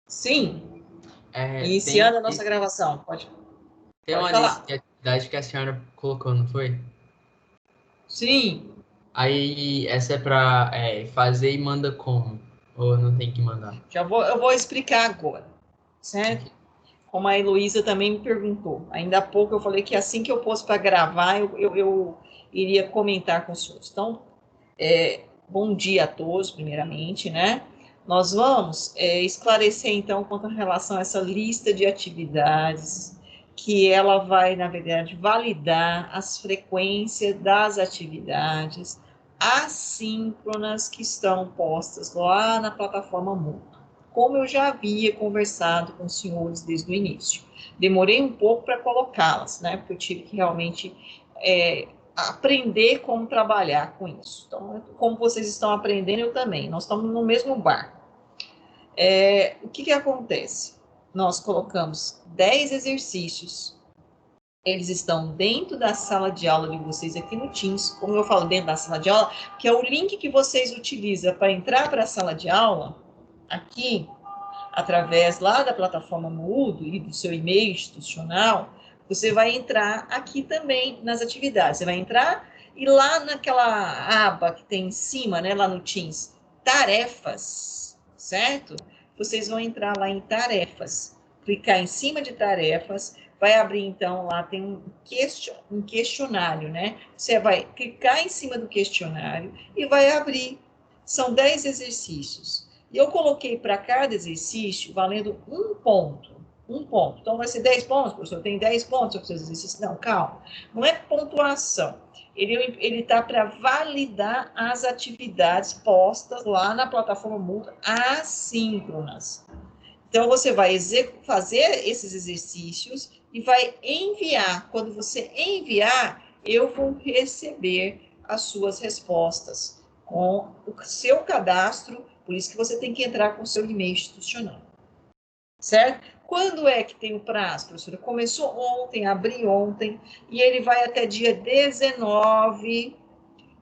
Sim, Tem iniciando a nossa gravação. Pode uma falar. lista de atividade que a senhora colocou, não foi? Sim, Aí essa é para fazer e manda como? Ou não tem que mandar? eu vou explicar agora, certo? Ok. Como a Heloísa também me perguntou. Ainda há pouco eu falei que assim que eu fosse para gravar, eu iria comentar com os senhores. Então, bom dia a todos, primeiramente, né? Nós vamos esclarecer, então, quanto a relação a essa lista de atividades, que ela vai, na verdade, validar as frequências das atividades assíncronas que estão postas lá na plataforma Moodle, como eu já havia conversado com os senhores desde o início. Demorei um pouco para colocá-las, né? Porque eu tive que realmente aprender como trabalhar com isso. Então, como vocês estão aprendendo, eu também. Nós estamos no mesmo barco. O que acontece? Nós colocamos 10 exercícios. Eles estão dentro da sala de aula de vocês aqui no Teams. Como eu falo dentro da sala de aula, que é o link que vocês utilizam para entrar para a sala de aula, aqui, através lá da plataforma Moodle e do seu e-mail institucional, você vai entrar aqui também nas atividades. Você vai entrar e lá naquela aba que tem em cima, né, lá no Teams, tarefas, certo? Vocês vão entrar lá em tarefas, clicar em cima de tarefas, vai abrir então lá tem um questionário, né? Você vai clicar em cima do questionário e vai abrir. São 10 exercícios. E eu coloquei para cada exercício valendo um ponto. Um ponto. Então, vai ser 10 pontos, professor. Tem 10 pontos para fazer exercício. Não, calma. Não é pontuação. Ele está para validar as atividades postas lá na plataforma Moodle assíncronas. Então, você vai fazer esses exercícios e vai enviar. Quando você enviar, eu vou receber as suas respostas com o seu cadastro. Por isso que você tem que entrar com o seu e-mail institucional. Certo? Quando é que tem o prazo, professora? Começou ontem, abri ontem, e ele vai até dia 19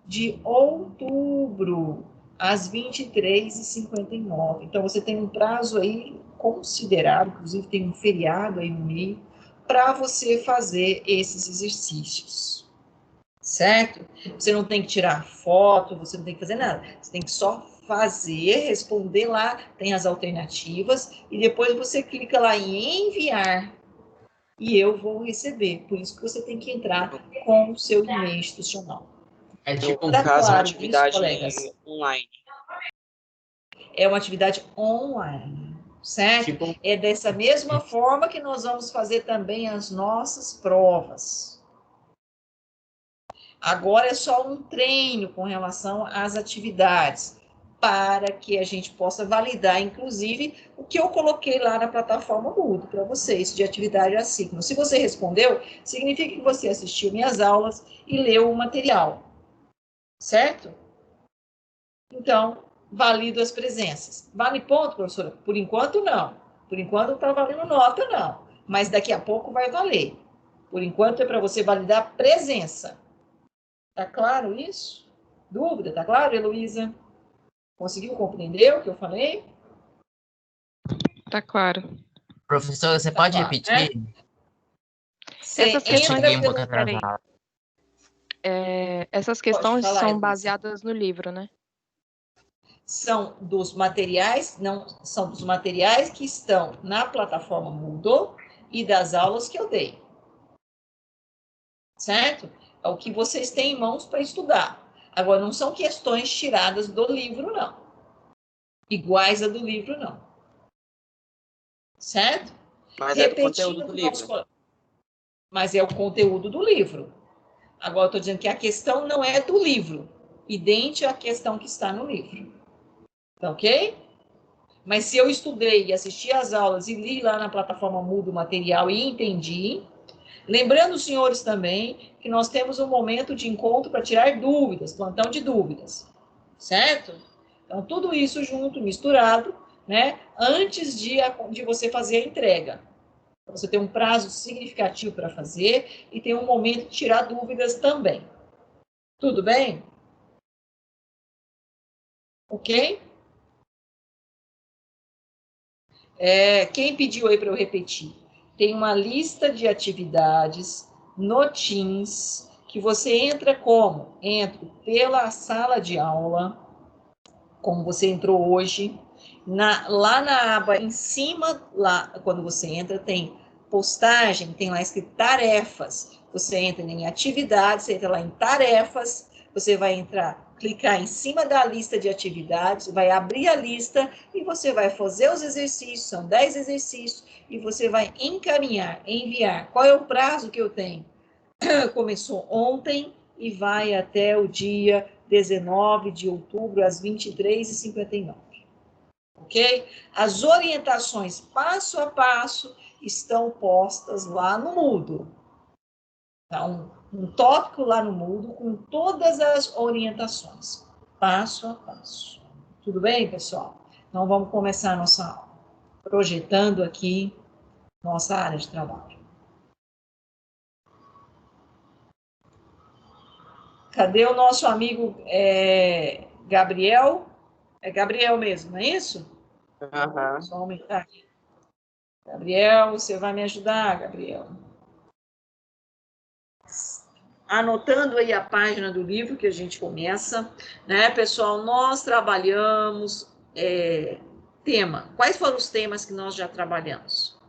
de outubro, às 23h59. Então, você tem um prazo aí considerável, inclusive tem um feriado aí no meio, para você fazer esses exercícios. Certo? Você não tem que tirar foto, você não tem que fazer nada. Você tem que só fazer, responder lá, tem as alternativas, e depois você clica lá em enviar, e eu vou receber. Por isso que você tem que entrar com o seu e-mail institucional. É tipo No Tá caso, é uma claro isso, atividade colegas? online. É uma atividade online, certo? tipo É dessa mesma forma que nós vamos fazer também as nossas provas. Agora é só um treino com relação às atividades, para que a gente possa validar, inclusive, o que eu coloquei lá na plataforma Moodle para vocês, de atividade assíncrona. Se você respondeu, significa que você assistiu minhas aulas e leu o material, certo? Então, valido as presenças. Vale ponto, professora? Por enquanto, não. Por enquanto, não está valendo nota, não. Mas daqui a pouco vai valer. Por enquanto, é para você validar presença. Tá claro isso? Dúvida? Tá claro, Heloísa? Conseguiu compreender o que eu falei? Tá claro. Professor, você Tá pode claro, né? repetir? Você Essas Eu questões, entra cheguei um pouco pelo... peraí, atrasado. essas Pode questões falar, são Heloísa. baseadas no livro, né? São dos materiais, não, são dos materiais que estão na plataforma Moodle e das aulas que eu dei. Certo? É o que vocês têm em mãos para estudar. Agora, não são questões tiradas do livro, não. Iguais a do livro, não. Certo? Mas é do conteúdo Repetindo do para o nosso livro. colega. Mas é o conteúdo do livro. Agora, eu estou dizendo que a questão não é do livro, idêntica à questão que está no livro. Tá ok? Mas se eu estudei e assisti às aulas e li lá na plataforma Moodle o material e entendi, lembrando os senhores também que nós temos um momento de encontro para tirar dúvidas, plantão de dúvidas, certo? Então, tudo isso junto, misturado, né? Antes de você fazer a entrega. Você tem um prazo significativo para fazer e tem um momento de tirar dúvidas também. Tudo bem? Ok? Quem pediu aí para eu repetir? Tem uma lista de atividades no Teams que você entra como? Entra pela sala de aula, como você entrou hoje. Lá na aba em cima, lá quando você entra, tem postagem, tem lá escrito tarefas. Você entra em atividades, você entra lá em tarefas, você vai clicar em cima da lista de atividades, vai abrir a lista e você vai fazer os exercícios, são 10 exercícios, e você vai enviar. Qual é o prazo que eu tenho? Começou ontem e vai até o dia 19 de outubro, às 23h59. Ok? As orientações passo a passo estão postas lá no Moodle. Então, um tópico lá no Moodle com todas as orientações, passo a passo. Tudo bem, pessoal? Então, vamos começar a nossa aula, projetando aqui nossa área de trabalho. Cadê o nosso amigo Gabriel? É Gabriel mesmo, não é isso? Aham. Só aumentar aqui. Gabriel, você vai me ajudar, Gabriel? Anotando aí a página do livro que a gente começa, né, pessoal? Nós trabalhamos tema. Quais foram os temas que nós já trabalhamos?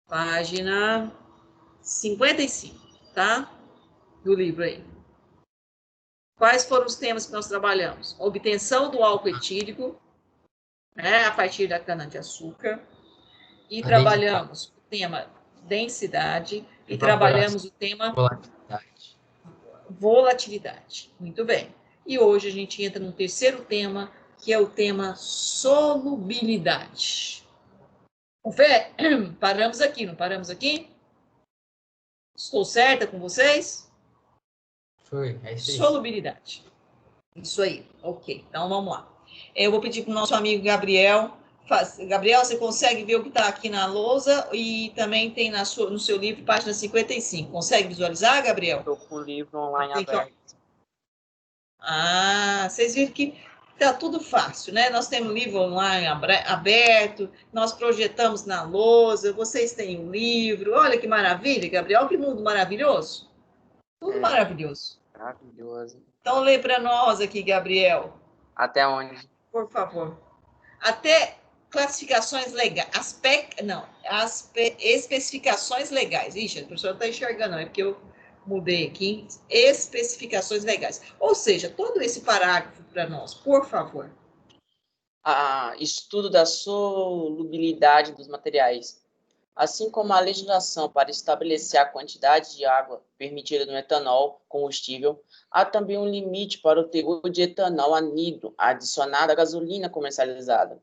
Página 55, tá? Do livro aí. Quais foram os temas que nós trabalhamos? Obtenção do álcool etílico, né, a partir da cana-de-açúcar. E trabalhamos o tema densidade e trabalhamos o tema volatilidade. Muito bem. E hoje a gente entra no terceiro tema, que é o tema solubilidade. Fê, paramos aqui, não paramos aqui? Estou certa com vocês? Foi, é isso aí. Solubilidade. Isso aí, ok. Então vamos lá. Eu vou pedir para o nosso amigo Gabriel. Gabriel, você consegue ver o que está aqui na lousa e também tem no seu livro, página 55. Consegue visualizar, Gabriel? Estou com o livro online Então, aberto. vocês viram que está tudo fácil, né? Nós temos livro online aberto, nós projetamos na lousa, vocês têm um livro. Olha que maravilha, Gabriel, que mundo maravilhoso. Tudo maravilhoso. Maravilhoso. Então, lê para nós aqui, Gabriel. Até onde? Por favor. Até classificações legais. As especificações legais. Ixi, a pessoa não está enxergando, não, é porque eu mudei aqui. Especificações legais. Ou seja, todo esse parágrafo para nós, por favor. Estudo da solubilidade dos materiais. Assim como a legislação para estabelecer a quantidade de água permitida no etanol combustível, há também um limite para o teor de etanol anidro adicionado à gasolina comercializada.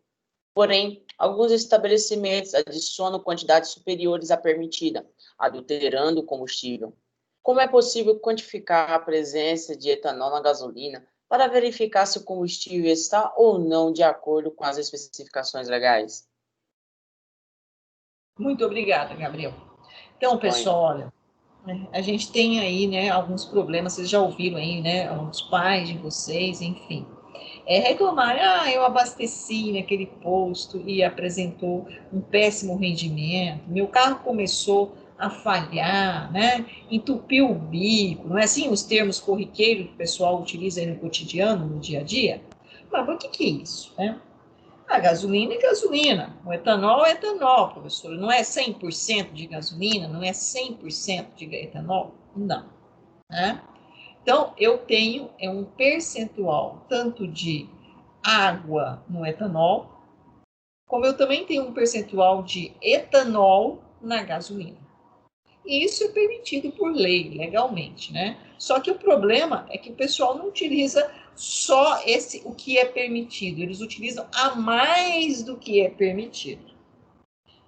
Porém, alguns estabelecimentos adicionam quantidades superiores à permitida, adulterando o combustível. Como é possível quantificar a presença de etanol na gasolina para verificar se o combustível está ou não de acordo com as especificações legais? Muito obrigada, Gabriel. Então, pessoal, olha, a gente tem aí, né, alguns problemas, vocês já ouviram aí, né, os pais de vocês, enfim, reclamar, eu abasteci naquele posto e apresentou um péssimo rendimento, meu carro começou a falhar, né, entupiu o bico, não é assim os termos corriqueiros que o pessoal utiliza aí no cotidiano, no dia a dia? Mas o que é isso, né? A gasolina é gasolina, o etanol é etanol, professor. Não é 100% de gasolina, não é 100% de etanol? Não. Né? Então, eu tenho um percentual tanto de água no etanol, como eu também tenho um percentual de etanol na gasolina. E isso é permitido por lei, legalmente, né? Só que o problema é que o pessoal não utiliza só o que é permitido, eles utilizam a mais do que é permitido.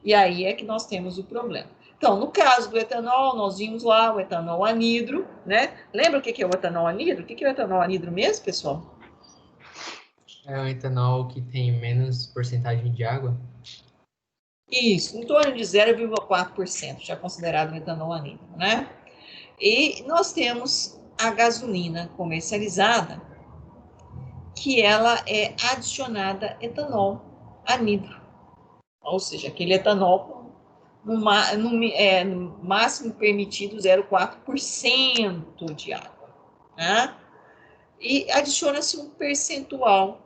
E aí é que nós temos o problema. Então, no caso do etanol, nós vimos lá o etanol anidro, né? Lembra o que é o etanol anidro? O que é o etanol anidro mesmo, pessoal? É um etanol que tem menos porcentagem de água? Isso, em torno de 0,4%, já considerado um etanol anidro, né? E nós temos a gasolina comercializada, que ela é adicionada etanol anidro, ou seja, aquele etanol no máximo permitido 0,4% de água, né? E adiciona-se um percentual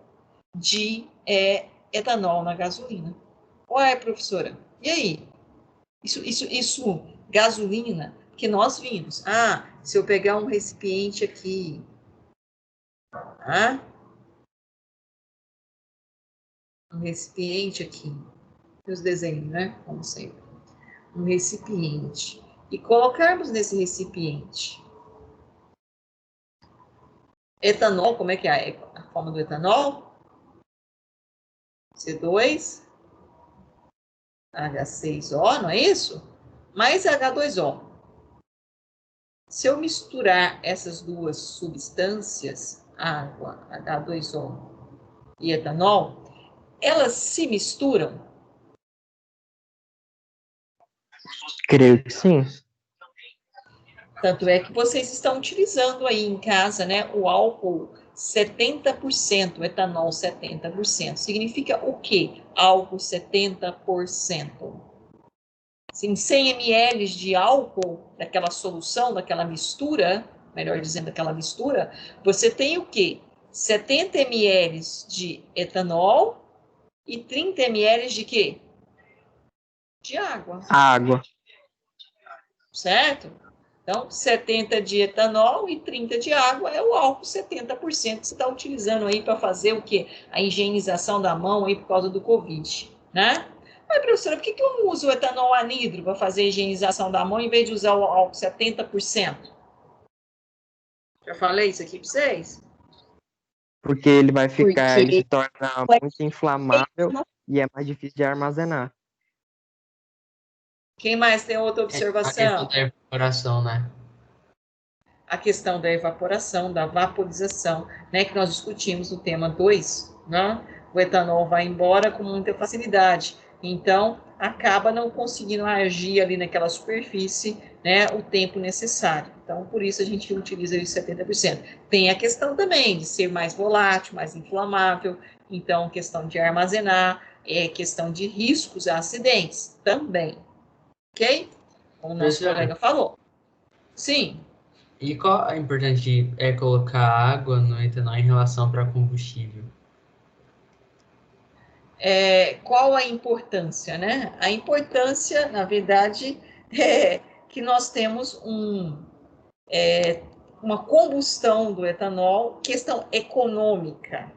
de etanol na gasolina. Ué, professora, e aí? Isso, gasolina, que nós vimos. Se eu pegar um recipiente aqui, um recipiente aqui, os desenhos, né? Como sempre. Um recipiente. E colocarmos nesse recipiente etanol, como é que é a forma do etanol? C2, H6O, não é isso? Mais H2O. Se eu misturar essas duas substâncias, água, H2O e etanol, elas se misturam? Creio que sim. Tanto é que vocês estão utilizando aí em casa, né, o álcool 70%, o etanol 70%. Significa o quê? Álcool 70%. Assim, 100 ml de álcool, daquela solução, daquela mistura, melhor dizendo, daquela mistura, você tem o quê? 70 ml de etanol e 30 ml de quê? De água. Água. Certo? Então, 70 de etanol e 30 de água é o álcool 70% que você está utilizando aí para fazer o quê? A higienização da mão aí por causa do Covid, né? Mas, professora, por que eu não uso o etanol anidro para fazer a higienização da mão em vez de usar o álcool 70%? Já falei isso aqui para vocês? Porque ele vai ficar, ele se Porque torna muito inflamável e é mais difícil de armazenar. Quem mais tem outra A questão observação? da evaporação, né? A questão da evaporação, da vaporização, né, que nós discutimos no tema 2, né? O etanol vai embora com muita facilidade, então acaba não conseguindo agir ali naquela superfície, né, o tempo necessário. Então, por isso a gente utiliza os 70%. Tem a questão também de ser mais volátil, mais inflamável, então questão de armazenar, questão de riscos a acidentes também, ok? Como o nosso Professora, colega falou. Sim. e qual a importância de colocar água no etanol em relação para combustível? Qual a importância, né? A importância, na verdade, é que nós temos uma combustão do etanol, questão econômica.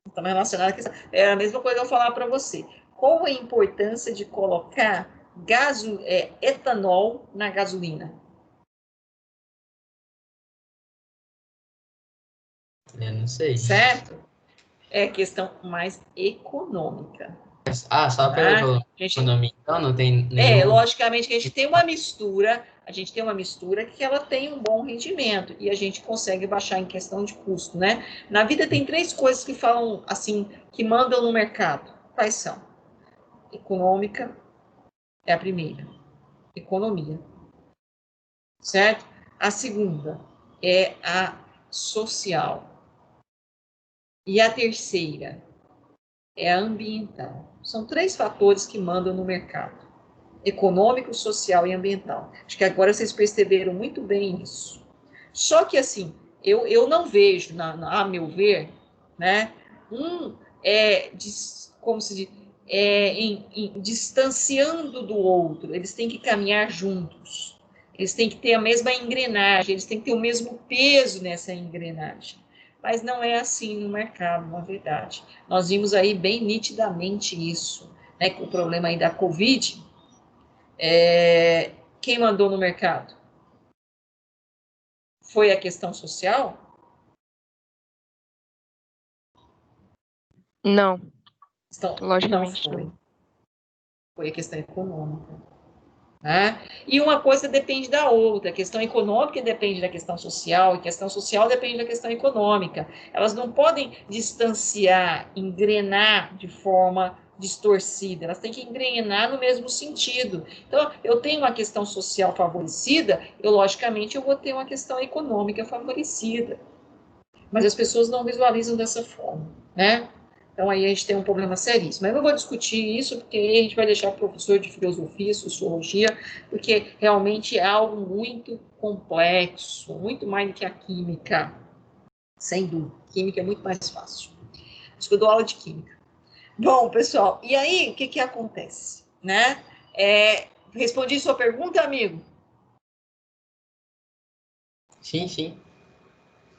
Estamos relacionados à questão. É a mesma coisa que eu falar para você. Qual a importância de colocar etanol na gasolina? Eu não sei. Certo? É questão mais econômica. Só Tá? pela economia, então não tem Logicamente que a gente tem uma mistura que ela tem um bom rendimento e a gente consegue baixar em questão de custo, né? Na vida tem 3 coisas que falam assim, que mandam no mercado. Quais são? Econômica é a primeira. Economia. Certo? A segunda é a social. E a terceira é a ambiental. São 3 fatores que mandam no mercado: econômico, social e ambiental. Acho que agora vocês perceberam muito bem isso. Só que, assim, eu não vejo, a meu ver, né, como se diz, distanciando do outro. Eles têm que caminhar juntos. Eles têm que ter a mesma engrenagem, eles têm que ter o mesmo peso nessa engrenagem. Mas não é assim no mercado, na verdade. Nós vimos aí bem nitidamente isso, né, com o problema aí da Covid. Quem mandou no mercado? Foi a questão social? Não, Não logicamente foi. não. Foi a questão econômica. Né? E uma coisa depende da outra. A questão econômica depende da questão social, e a questão social depende da questão econômica. Elas não podem distanciar, engrenar de forma distorcida, elas têm que engrenar no mesmo sentido. Então, eu tenho uma questão social favorecida, logicamente, eu vou ter uma questão econômica favorecida. Mas as pessoas não visualizam dessa forma, né? Então, aí a gente tem um problema seríssimo. Mas eu não vou discutir isso, porque aí a gente vai deixar o professor de filosofia, sociologia, porque realmente é algo muito complexo, muito mais do que a química, sem dúvida. Química é muito mais fácil. Acho que eu dou aula de química. Bom, pessoal, e aí, o que acontece, né? Respondi sua pergunta, amigo? Sim, sim.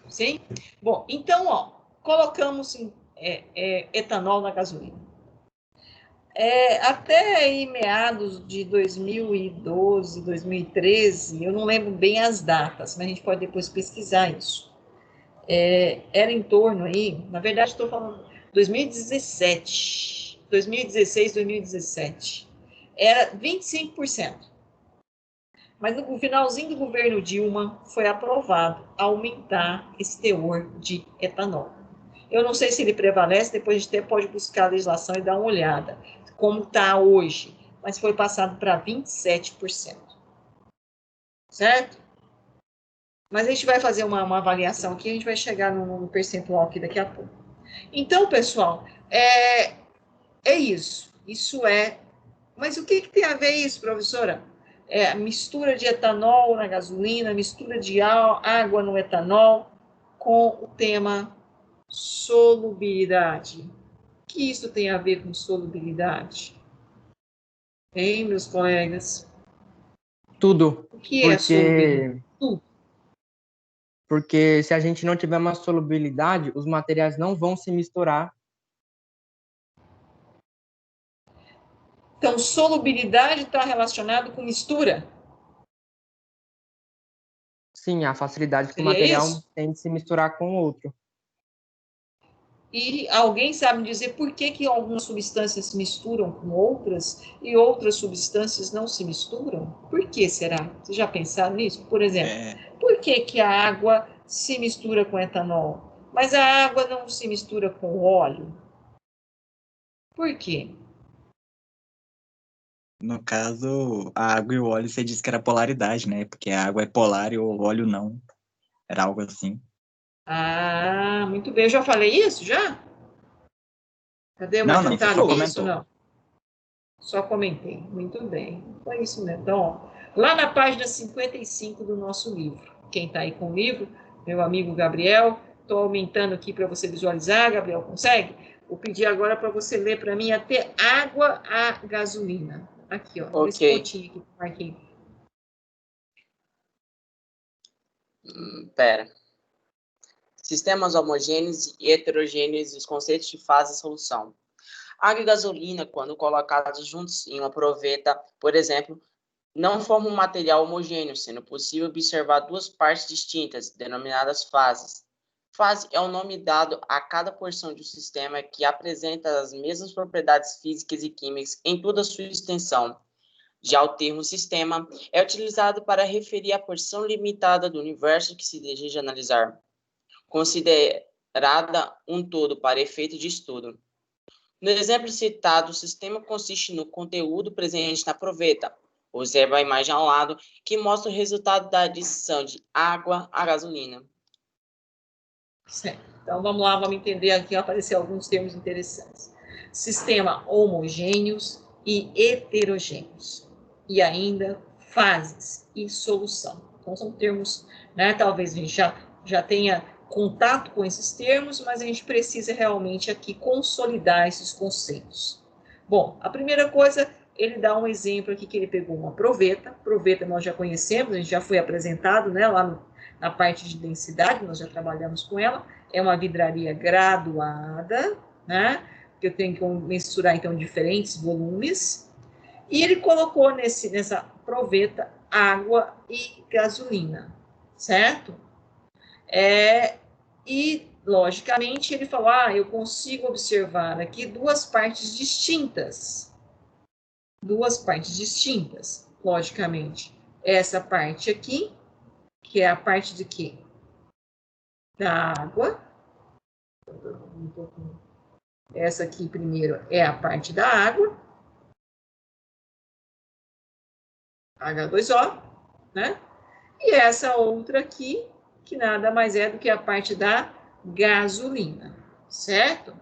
Sim? Bom, então, ó, colocamos etanol na gasolina. Até aí, meados de 2012, 2013, eu não lembro bem as datas, mas a gente pode depois pesquisar isso. Era em torno aí, na verdade, estou falando 2017, 2016, 2017. Era 25%. Mas no finalzinho do governo Dilma foi aprovado aumentar esse teor de etanol. Eu não sei se ele prevalece, depois a gente até pode buscar a legislação e dar uma olhada, como está hoje, mas foi passado para 27%. Certo? Mas a gente vai fazer uma avaliação aqui, a gente vai chegar no percentual aqui daqui a pouco. Então, pessoal, é isso. Isso é. Mas o que tem a ver isso, professora? A mistura de etanol na gasolina, mistura de água no etanol, com o tema solubilidade. O que isso tem a ver com solubilidade? Hein, meus colegas? Tudo. O que é solubilidade? Porque, Tudo. porque se a gente não tiver uma solubilidade, os materiais não vão se misturar. Então, solubilidade está relacionado com mistura? Sim, a facilidade que o Seria material isso? tem de se misturar com o outro. E alguém sabe dizer por que algumas substâncias se misturam com outras e outras substâncias não se misturam? Por que será? Vocês já pensaram nisso? Por exemplo, por que a água se mistura com etanol, mas a água não se mistura com o óleo? Por quê? No caso, a água e o óleo, você disse que era polaridade, né? Porque a água é polar e o óleo não. Era algo assim. Ah, muito bem. Eu já falei isso? Já? Cadê? Mas Não, não não, você está só no texto, comentou. não? Só comentei. Muito bem. Foi isso mesmo. Então, ó, lá na página 55 do nosso livro. Quem está aí com o livro, meu amigo Gabriel, estou aumentando aqui para você visualizar. Gabriel, consegue? Vou pedir agora para você ler para mim até água a gasolina. Aqui, ó, nesse Ok. pontinho aqui que eu marquei. Pera. Sistemas homogêneos e heterogêneos e os conceitos de fase e solução. Água e gasolina, quando colocados juntos em uma proveta, por exemplo, não formam um material homogêneo, sendo possível observar duas partes distintas, denominadas fases. Fase é o nome dado a cada porção de um sistema que apresenta as mesmas propriedades físicas e químicas em toda a sua extensão. Já o termo sistema é utilizado para referir a porção limitada do universo que se deseja analisar, considerada um todo para efeito de estudo. No exemplo citado, o sistema consiste no conteúdo presente na proveta. Observe a imagem ao lado, que mostra o resultado da adição de água à gasolina. Certo. Então, vamos lá, vamos entender aqui, aparecer alguns termos interessantes. Sistema homogêneos e heterogêneos. E ainda fases e solução. Então, são termos, né, talvez a gente já tenha contato com esses termos, mas a gente precisa realmente aqui consolidar esses conceitos. Bom, a primeira coisa, ele dá um exemplo aqui que ele pegou uma proveta. Proveta nós já conhecemos, a gente já foi apresentado, né, lá na parte de densidade, nós já trabalhamos com ela. É uma vidraria graduada, né, que eu tenho que mensurar, então, diferentes volumes. E ele colocou nessa proveta água e gasolina, certo? E, logicamente, ele falou, eu consigo observar aqui duas partes distintas. Duas partes distintas, logicamente. Essa parte aqui, que é a parte de quê? Da água. Essa aqui, primeiro, é a parte da água. H2O, né? E essa outra aqui, que nada mais é do que a parte da gasolina, certo?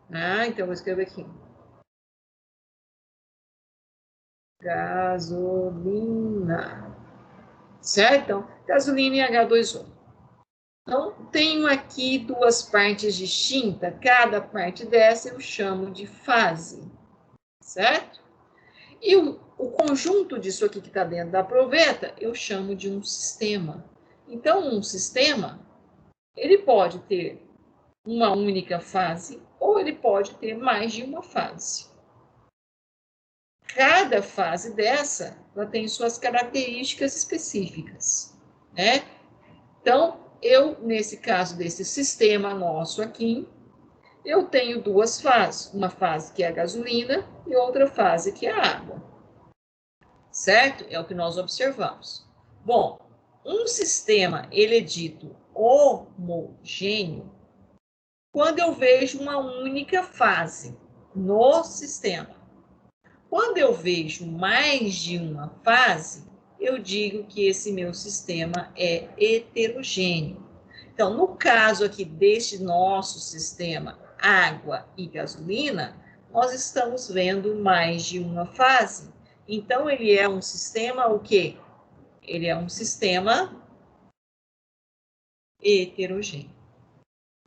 Então, eu vou escrever aqui. Gasolina. Certo? Então, gasolina e H2O. Então, tenho aqui duas partes distintas. Cada parte dessa eu chamo de fase. Certo? E o conjunto disso aqui que está dentro da proveta, eu chamo de um sistema. Então, um sistema, ele pode ter uma única fase ou ele pode ter mais de uma fase. Cada fase dessa, ela tem suas características específicas, né? Então, nesse caso desse sistema nosso aqui, eu tenho duas fases. Uma fase que é a gasolina e outra fase que é a água. Certo? É o que nós observamos. Bom, um sistema, ele é dito homogêneo quando eu vejo uma única fase no sistema. Quando eu vejo mais de uma fase, eu digo que esse meu sistema é heterogêneo. Então, no caso aqui deste nosso sistema, água e gasolina, nós estamos vendo mais de uma fase. Então, ele é um sistema o quê? Ele é um sistema heterogêneo.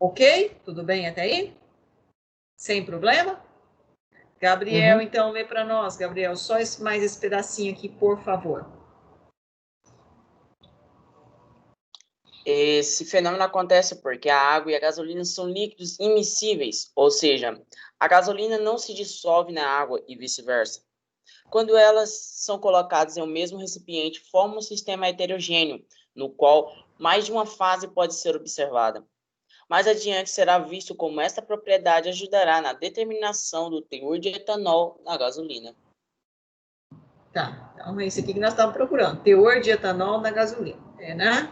Ok? Tudo bem até aí? Sem problema? Gabriel, então, lê para nós, Gabriel, só mais esse pedacinho aqui, por favor. Esse fenômeno acontece porque a água e a gasolina são líquidos imiscíveis, ou seja, a gasolina não se dissolve na água e vice-versa. Quando elas são colocadas em um mesmo recipiente, forma um sistema heterogêneo, no qual mais de uma fase pode ser observada. Mais adiante será visto como esta propriedade ajudará na determinação do teor de etanol na gasolina. Tá, então é esse aqui que nós estávamos procurando, teor de etanol na gasolina, né?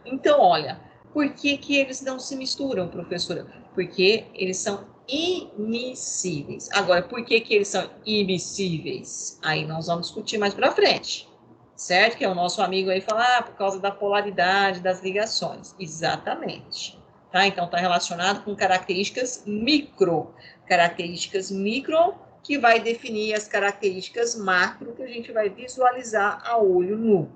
Então, olha, por que que eles não se misturam, professora? Porque eles são immiscíveis. Agora, por que que eles são immiscíveis? Aí nós vamos discutir mais para frente, certo? Que é o nosso amigo aí falar, por causa da polaridade das ligações. Exatamente. Tá? Então, está relacionado com características micro. Características micro que vai definir as características macro que a gente vai visualizar a olho nu.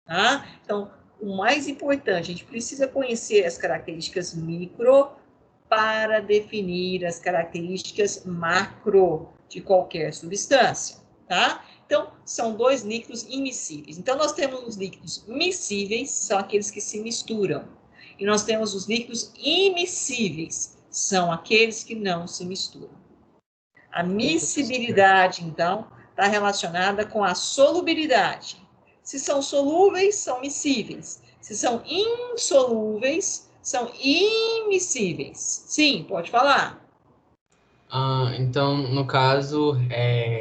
Tá? Então, o mais importante, a gente precisa conhecer as características micro para definir as características macro de qualquer substância, tá? Então, são dois líquidos immiscíveis. Então, nós temos os líquidos miscíveis, são aqueles que se misturam. E nós temos os líquidos immiscíveis, são aqueles que não se misturam. A miscibilidade, então, está relacionada com a solubilidade. Se são solúveis, são miscíveis. Se são insolúveis, são immiscíveis. Sim, pode falar. Então, no caso,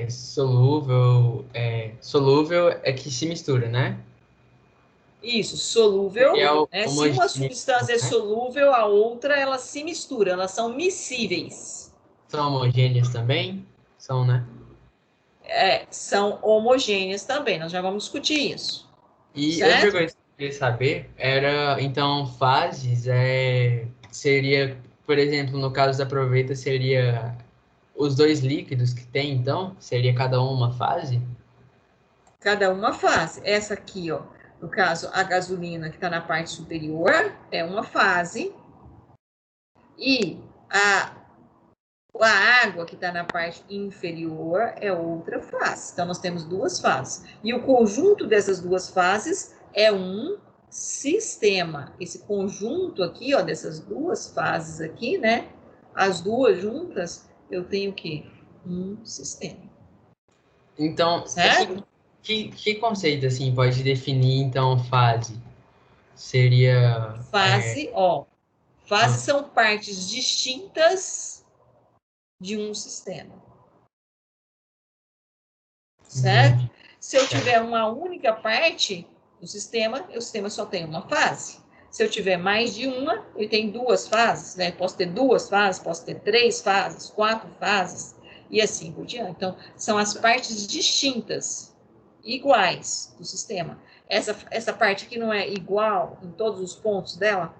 solúvel é que se mistura, né? Isso, solúvel. Se uma substância é né? solúvel, a outra, ela se mistura. Elas são miscíveis. São homogêneas também? São, né? São homogêneas também. Nós já vamos discutir isso. E certo? outra coisa que eu queria saber era, então, fases seria, por exemplo, no caso da proveta, seria os dois líquidos que tem, então? Seria cada uma fase? Cada uma fase. Essa aqui, ó, no caso, a gasolina que está na parte superior é uma fase. E a água que está na parte inferior é outra fase. Então, nós temos duas fases. E o conjunto dessas duas fases é um sistema. Esse conjunto aqui, ó, dessas duas fases aqui, né? As duas juntas, eu tenho o quê? Um sistema. Então, certo? Que conceito, assim, pode definir, então, fase? Seria... Fase, fases são partes distintas de um sistema. Certo? Se eu tiver uma única parte do sistema, o sistema só tem uma fase. Se eu tiver mais de uma, ele tem duas fases, né? Posso ter duas fases, posso ter 3 fases, 4 fases, e assim por diante. Então, são as partes distintas, iguais do sistema. Essa parte aqui não é igual em todos os pontos dela?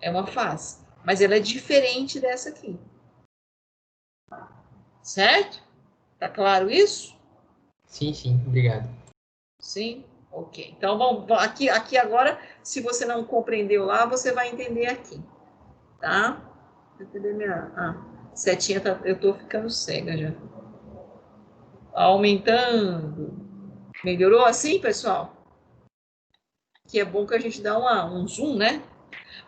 É uma fase. Mas ela é diferente dessa aqui. Certo? Tá claro isso? Sim, sim, obrigado. Sim? Ok. Então, vamos aqui agora, se você não compreendeu lá, você vai entender aqui. Tá? Cadê minha... setinha, eu tô ficando cega já. Aumentando. Melhorou assim, pessoal? Que é bom que a gente dá um zoom, né?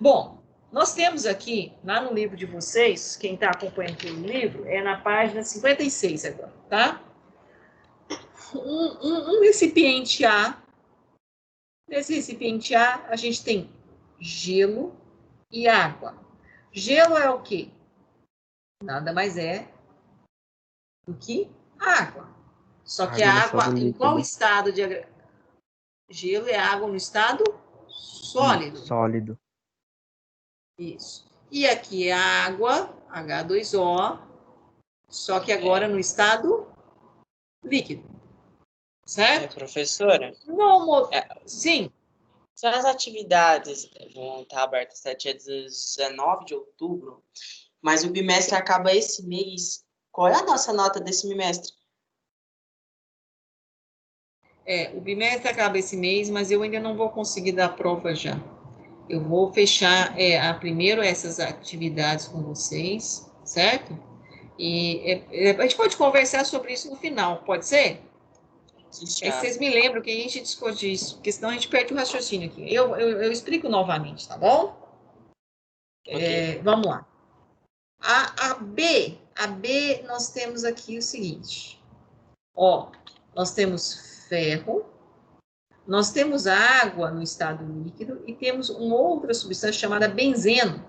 Bom, nós temos aqui, lá no livro de vocês, quem está acompanhando aqui o livro, é na página 56 agora, tá? Um recipiente A. Nesse recipiente A, a gente tem gelo e água. Gelo é o quê? Nada mais é do que água. Só que a água, em qual estado de... Gelo é água no estado sólido. Sólido. Isso. E aqui é a água, H2O, só que agora no estado líquido. Certo? Professora? Não, sim. As atividades vão estar abertas até dia 19 de outubro, mas o bimestre acaba esse mês. Qual é a nossa nota desse bimestre? O bimestre acaba esse mês, mas eu ainda não vou conseguir dar prova já. Eu vou fechar primeiro essas atividades com vocês, certo? E a gente pode conversar sobre isso no final, pode ser? Vocês me lembram que a gente discute isso, porque senão a gente perde o raciocínio aqui. Eu explico novamente, tá bom? Okay. Vamos lá. A B, nós temos aqui o seguinte. Nós temos ferro, nós temos água no estado líquido e temos uma outra substância chamada benzeno.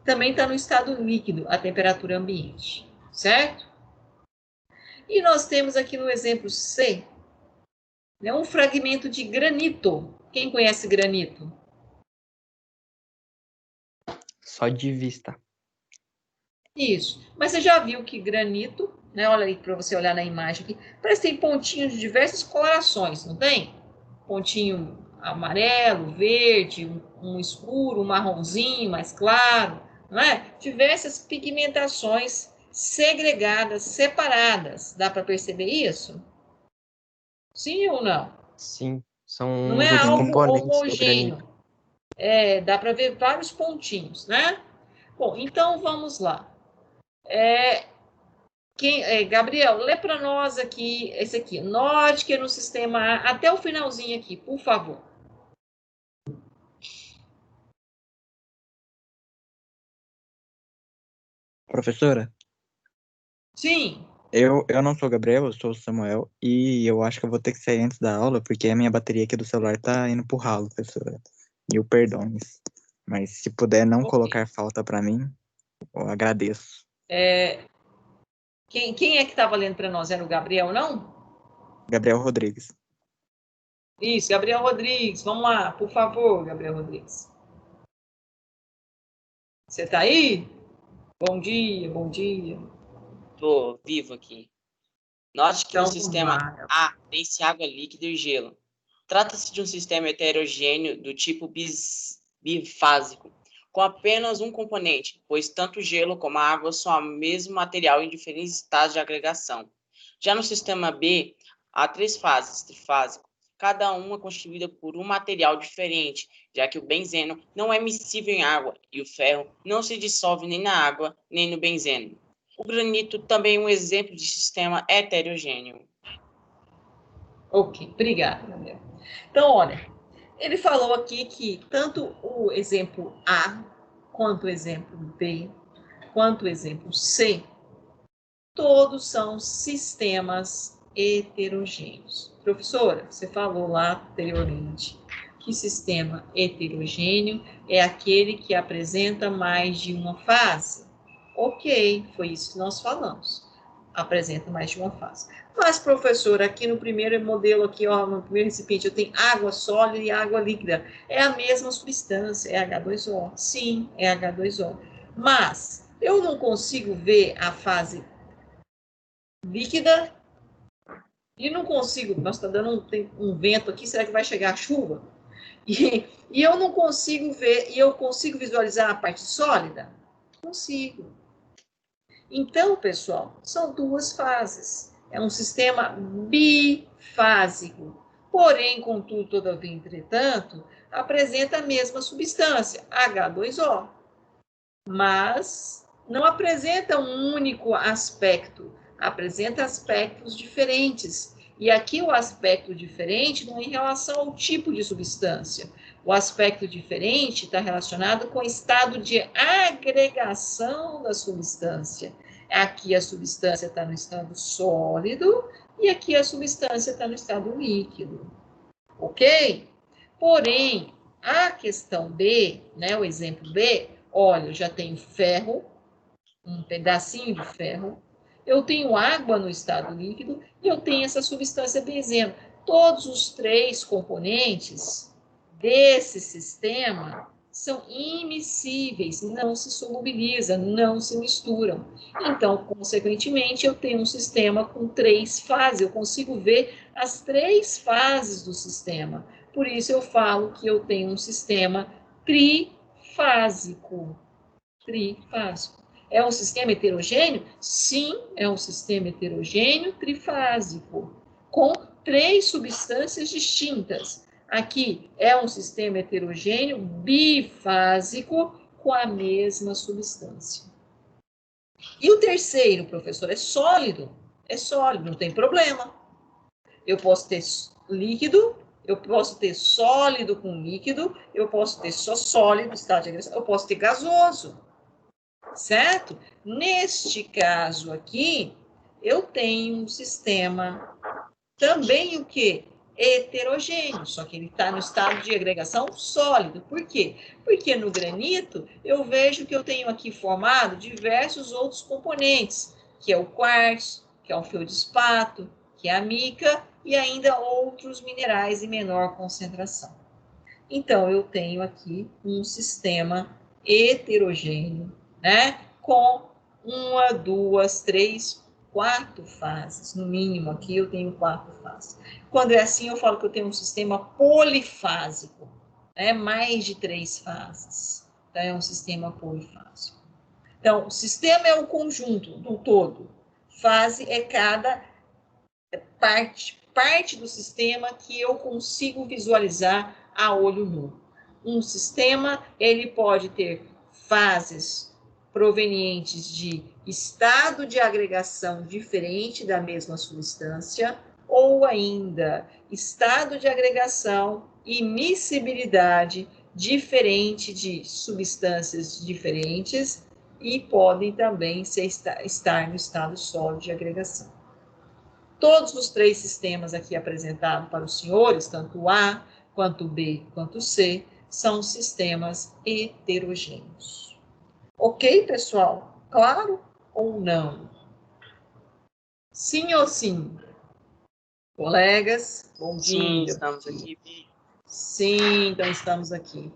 Também está no estado líquido, a temperatura ambiente, certo? E nós temos aqui no exemplo C, um fragmento de granito. Quem conhece granito? Só de vista. Isso. Mas você já viu que granito, né? Olha aí para você olhar na imagem aqui, parece que tem pontinhos de diversas colorações, não tem? Pontinho amarelo, verde, um escuro, um marronzinho, mais claro, não é? Diversas pigmentações segregadas, separadas. Dá para perceber isso? Sim ou não? Sim, são Não é os algo componentes do homogêneo. granito. Dá para ver vários pontinhos, né? Bom, então vamos lá. Gabriel, lê para nós aqui, esse aqui. Note que no sistema A, até o finalzinho aqui, por favor. Professora, Sim. eu não sou o Gabriel, eu sou o Samuel, e eu acho que eu vou ter que sair antes da aula, porque a minha bateria aqui do celular tá indo pro ralo, professora. E eu perdoe. Mas se puder não colocar falta para mim, eu agradeço. Quem é que estava lendo para nós? Era o Gabriel, não? Gabriel Rodrigues. Isso, Gabriel Rodrigues. Vamos lá, por favor, Gabriel Rodrigues. Você está aí? Bom dia, bom dia. Estou vivo aqui. Note que Então, no sistema A tem-se água líquida e gelo. Trata-se de um sistema heterogêneo do tipo bifásico, com apenas um componente, pois tanto o gelo como a água são o mesmo material em diferentes estados de agregação. Já no sistema B, há 3 fases, trifásico, cada uma constituída por um material diferente, já que o benzeno não é miscível em água e o ferro não se dissolve nem na água nem no benzeno. O granito também é um exemplo de sistema heterogêneo. Ok, obrigada, Gabriel. Então, olha, ele falou aqui que tanto o exemplo A, quanto o exemplo B, quanto o exemplo C, todos são sistemas heterogêneos. Professora, você falou lá anteriormente que sistema heterogêneo é aquele que apresenta mais de uma fase. Ok, foi isso que nós falamos. Apresenta mais de uma fase. Mas, professora, aqui no primeiro modelo, aqui, no primeiro recipiente, eu tenho água sólida e água líquida. É a mesma substância, é H2O. Sim, é H2O. Mas eu não consigo ver a fase líquida e não consigo. Nós está dando um vento aqui, será que vai chegar a chuva? E eu não consigo ver, e eu consigo visualizar a parte sólida? Consigo. Então, pessoal, são duas fases. É um sistema bifásico. Porém, contudo, todavia, entretanto, apresenta a mesma substância, H2O. Mas não apresenta um único aspecto, apresenta aspectos diferentes. E aqui o aspecto diferente não é em relação ao tipo de substância. O aspecto diferente está relacionado com o estado de agregação da substância. Aqui a substância está no estado sólido e aqui a substância está no estado líquido. Ok? Porém, a questão B, né, o exemplo B, olha, eu já tenho ferro, um pedacinho de ferro, eu tenho água no estado líquido e eu tenho essa substância benzeno. Todos os três componentes desse sistema são immiscíveis, não se solubilizam, não se misturam. Então, consequentemente, eu tenho um sistema com três fases, eu consigo ver as três fases do sistema. Por isso eu falo que eu tenho um sistema trifásico. Trifásico. É um sistema heterogêneo? Sim, é um sistema heterogêneo trifásico, com três substâncias distintas. Aqui é um sistema heterogêneo bifásico com a mesma substância. E o terceiro, professor, é sólido? É sólido, não tem problema. Eu posso ter líquido, eu posso ter sólido com líquido, eu posso ter só sólido, estado de agregação, eu posso ter gasoso. Certo? Neste caso aqui, eu tenho um sistema também o quê? Heterogêneo, só que ele está no estado de agregação sólido. Por quê? Porque no granito eu vejo que eu tenho aqui formado diversos outros componentes, que é o quartzo, que é o feldspato, que é a mica e ainda outros minerais em menor concentração. Então, eu tenho aqui um sistema heterogêneo, né? Com uma, duas, três, quatro fases. No mínimo, aqui eu tenho quatro fases. Quando é assim, eu falo que eu tenho um sistema polifásico, né? Mais de três fases. Então, é um sistema polifásico. Então, o sistema é o conjunto do todo. Fase é cada parte do sistema que eu consigo visualizar a olho nu. Um sistema, ele pode ter fases provenientes de estado de agregação diferente da mesma substância, ou ainda estado de agregação e miscibilidade diferente de substâncias diferentes, e podem também estar no estado sólido de agregação. Todos os três sistemas aqui apresentados para os senhores, tanto o A, quanto o B, quanto o C, são sistemas heterogêneos. Ok, pessoal? Claro ou não? Sim ou sim? Colegas, bom dia. Sim, estamos aqui. Sim, então estamos aqui.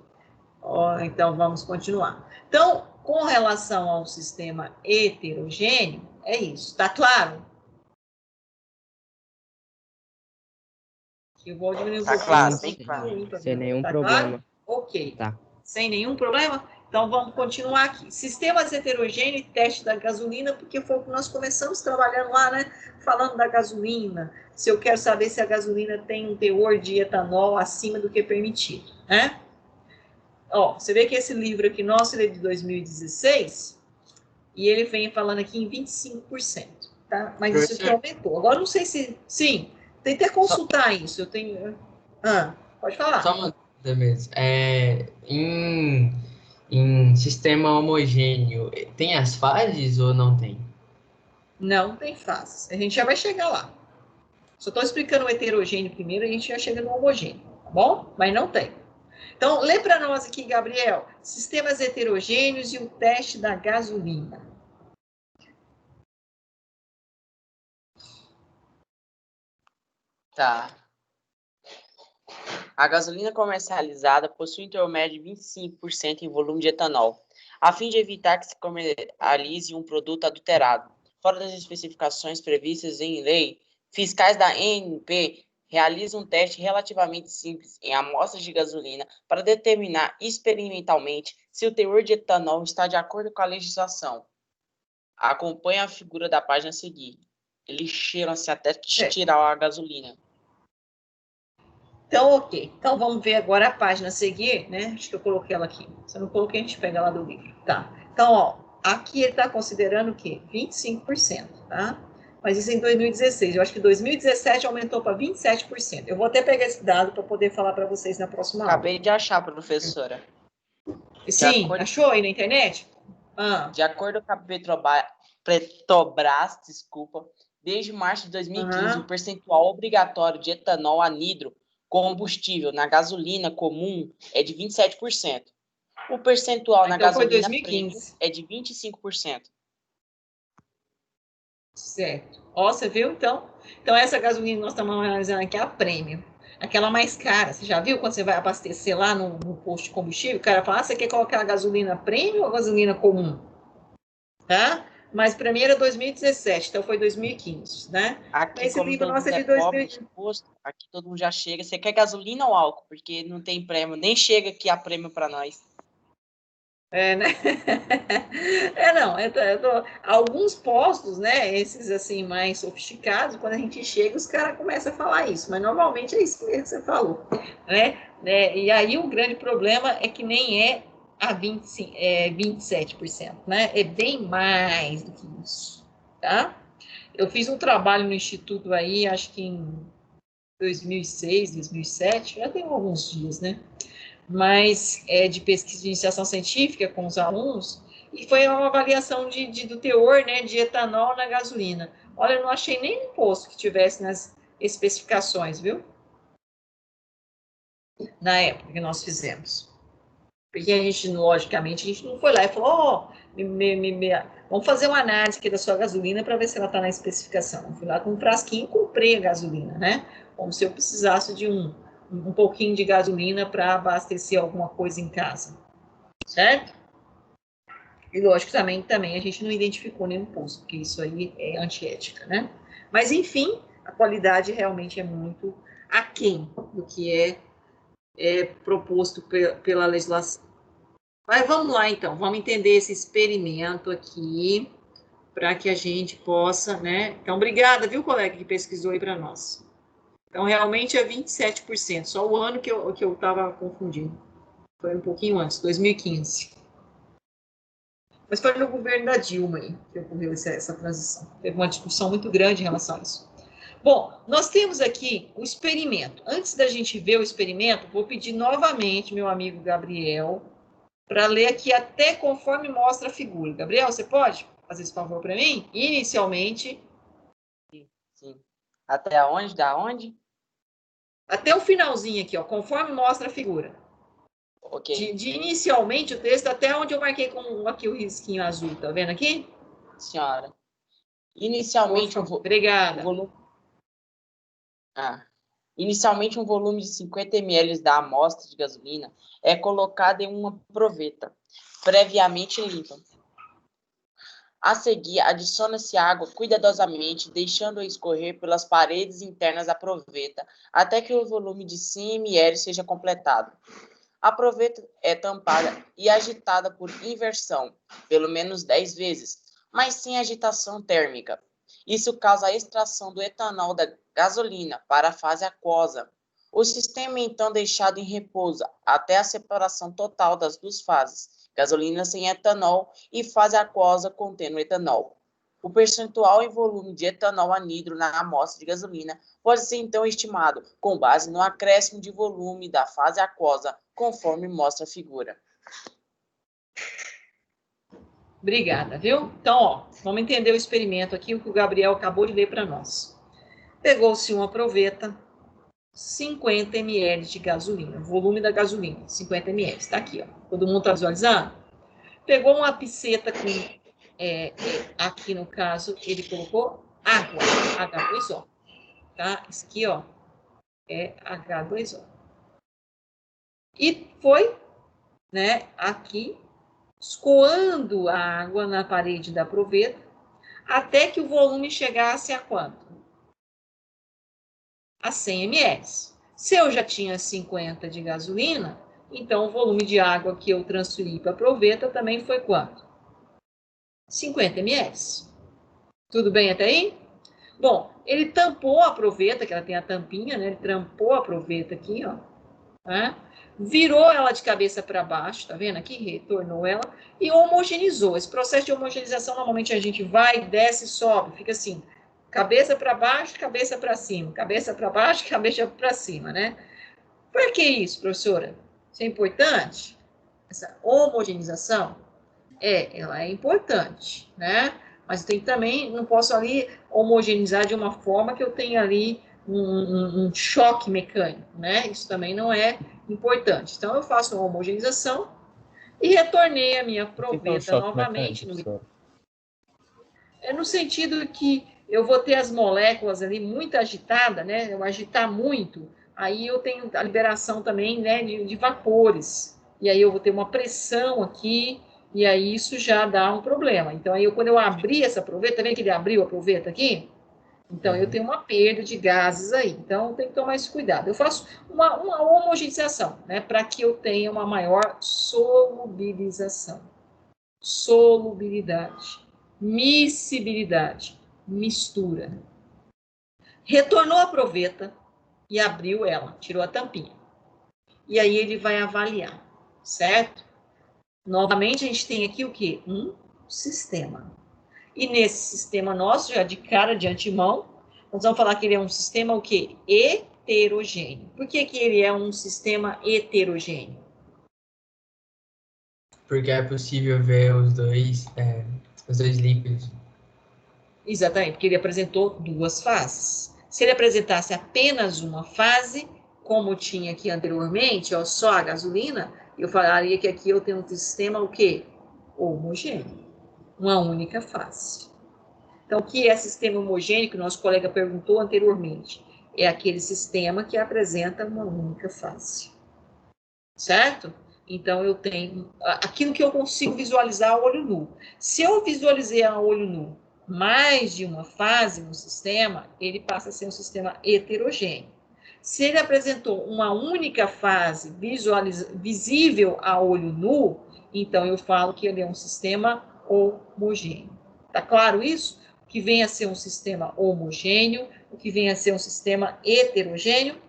Então, vamos continuar. Então, com relação ao sistema heterogêneo, é isso. Tá claro? Eu vou diminuir um pouquinho. Claro, bem claro. Sem nenhum Tá problema. claro? Ok. Tá. Sem nenhum problema? Então, vamos continuar aqui. Sistemas heterogêneos e teste da gasolina, porque foi o que nós começamos trabalhando lá, né? Falando da gasolina. Se eu quero saber se a gasolina tem um teor de etanol acima do que permitido, né? Ó, você vê que esse livro aqui nosso, ele é de 2016, e ele vem falando aqui em 25%, tá? Mas isso aqui aumentou. Agora, não sei se... Sim, tentei consultar isso. Eu tenho... pode falar. Só uma dúvida mesmo. Em sistema homogêneo, tem as fases ou não tem? Não tem fases. A gente já vai chegar lá. Só estou explicando o heterogêneo primeiro, a gente já chega no homogêneo, tá bom? Mas não tem. Então, lê para nós aqui, Gabriel, sistemas heterogêneos e o teste da gasolina. Tá. A gasolina comercializada possui intermédio de 25% em volume de etanol, a fim de evitar que se comercialize um produto adulterado, fora das especificações previstas em lei, fiscais da ANP realiza um teste relativamente simples em amostras de gasolina para determinar experimentalmente se o teor de etanol está de acordo com a legislação. Acompanhe a figura da página a seguir. Eles cheiram-se até tirar a gasolina. Então, ok. Então, vamos ver agora a página a seguir, né? Acho que eu coloquei ela aqui. Se eu não coloquei, a gente pega lá do livro. Tá. Então, ó, aqui ele está considerando o quê? 25%, tá? Mas isso em 2016. Eu acho que 2017 aumentou para 27%. Eu vou até pegar esse dado para poder falar para vocês na próxima aula. Acabei de achar, professora. Sim, achou aí na internet? De acordo com a Petrobras, desde março de 2015, o percentual obrigatório de etanol anidro combustível na gasolina comum é de 27%. O percentual na gasolina premium é de 25%. Certo. Ó, você viu, então? Então, essa gasolina que nós estamos analisando aqui é a premium. Aquela mais cara. Você já viu quando você vai abastecer lá no posto de combustível? O cara fala, você quer colocar a gasolina premium ou a gasolina comum? Tá? Mas para mim era 2017, então foi 2015, né? Aqui, esse como livro todo nosso mundo é de é pobre 2015. no posto, aqui todo mundo já chega. Você quer gasolina ou álcool? Porque não tem prêmio, nem chega aqui a prêmio para nós. É, né? Não, alguns postos, né, esses assim mais sofisticados, quando a gente chega, os caras começam a falar isso, mas normalmente é isso que você falou, né? E aí o grande problema é que nem é a 27%, né? É bem mais do que isso, tá? Eu fiz um trabalho no Instituto aí, acho que em 2006, 2007, já tem alguns dias, né? Mas de pesquisa de iniciação científica com os alunos, e foi uma avaliação do teor, né, de etanol na gasolina. Olha, eu não achei nem um posto que tivesse nas especificações, viu? Na época que nós fizemos. Porque a gente, logicamente, a gente não foi lá e falou, vamos fazer uma análise aqui da sua gasolina para ver se ela está na especificação. Eu fui lá com um frasquinho e comprei a gasolina, né? Como se eu precisasse de um pouquinho de gasolina para abastecer alguma coisa em casa, certo? E lógico também a gente não identificou nenhum posto, porque isso aí é antiética, né? Mas enfim, a qualidade realmente é muito aquém do que é proposto pela legislação. Mas vamos lá então, vamos entender esse experimento aqui, para que a gente possa, né? Então, obrigada, viu, colega, que pesquisou aí para nós. Então, realmente é 27%, só o ano que eu estava confundindo. Foi um pouquinho antes, 2015. Mas foi no governo da Dilma aí que ocorreu essa transição. Teve uma discussão muito grande em relação a isso. Bom, nós temos aqui o experimento. Antes da gente ver o experimento, vou pedir novamente, meu amigo Gabriel, para ler aqui até conforme mostra a figura. Gabriel, você pode fazer esse favor para mim? Inicialmente. Sim. Até onde? Da onde? Até o finalzinho aqui, ó, conforme mostra a figura. Ok. De inicialmente o texto até onde eu marquei com aqui o risquinho azul, tá vendo aqui? Senhora. Inicialmente, obrigada. Inicialmente, um volume de 50 ml da amostra de gasolina é colocado em uma proveta, previamente limpa. A seguir, adiciona-se água cuidadosamente, deixando-a escorrer pelas paredes internas da proveta, até que o volume de 100 ml seja completado. A proveta é tampada e agitada por inversão, pelo menos 10 vezes, mas sem agitação térmica. Isso causa a extração do etanol da gasolina para a fase aquosa. O sistema é então deixado em repouso até a separação total das duas fases, gasolina sem etanol e fase aquosa contendo etanol. O percentual em volume de etanol anidro na amostra de gasolina pode ser então estimado com base no acréscimo de volume da fase aquosa, conforme mostra a figura. Obrigada, viu? Então, ó, vamos entender o experimento aqui, o que o Gabriel acabou de ler para nós. Pegou-se uma proveta, 50 ml de gasolina, volume da gasolina, 50 ml, está aqui, ó. Todo mundo está visualizando? Pegou uma piceta com, aqui no caso, ele colocou água, H2O, tá? Isso aqui, ó, é H2O. E foi, né, aqui, escoando a água na parede da proveta, até que o volume chegasse a quanto? a 100 ml. Se eu já tinha 50 de gasolina, então o volume de água que eu transferi para a proveta também foi quanto? 50 ml. Tudo bem até aí? Bom, ele tampou a proveta, que ela tem a tampinha, né? Ele tampou a proveta aqui, ó. Né? Virou ela de cabeça para baixo, tá vendo aqui? Retornou ela e homogeneizou. Esse processo de homogeneização, normalmente a gente vai, desce, sobe, fica assim, cabeça para baixo, cabeça para cima, cabeça para baixo, cabeça para cima, né? Para que isso, professora? Isso é importante? Essa homogeneização? Ela é importante, né? Mas tem também, não posso ali homogeneizar de uma forma que eu tenha ali um choque mecânico, né? Isso também não é importante. Então, eu faço uma homogeneização e retornei a minha proveta novamente. No sentido que eu vou ter as moléculas ali muito agitadas, né? Eu agitar muito, aí eu tenho a liberação também, né, de vapores. E aí eu vou ter uma pressão aqui, e aí isso já dá um problema. Então, aí quando eu abrir essa proveta, tá vendo que ele abriu a proveta aqui? Então, eu tenho uma perda de gases aí. Então, tem que tomar esse cuidado. Eu faço uma homogeneização, né, para que eu tenha uma maior solubilização. Solubilidade. Miscibilidade. Mistura. Retornou a proveta e abriu ela, tirou a tampinha. E aí ele vai avaliar, certo? Novamente, a gente tem aqui o quê? Um sistema. E nesse sistema nosso, já de cara, de antemão, nós vamos falar que ele é um sistema o quê? Heterogêneo. Por que que ele é um sistema heterogêneo? Porque é possível ver os dois líquidos. Exatamente, porque ele apresentou duas fases. Se ele apresentasse apenas uma fase, como tinha aqui anteriormente, ó, só a gasolina, eu falaria que aqui eu tenho um sistema o quê? Homogêneo. Uma única fase. Então, o que é sistema homogêneo, que o nosso colega perguntou anteriormente? É aquele sistema que apresenta uma única fase. Certo? Então, eu tenho aquilo que eu consigo visualizar a olho nu. Se eu visualizei a olho nu mais de uma fase no sistema, ele passa a ser um sistema heterogêneo. Se ele apresentou uma única fase visível a olho nu, então eu falo que ele é um sistema homogêneo. Tá claro isso? O que vem a ser um sistema homogêneo, o que vem a ser um sistema heterogêneo.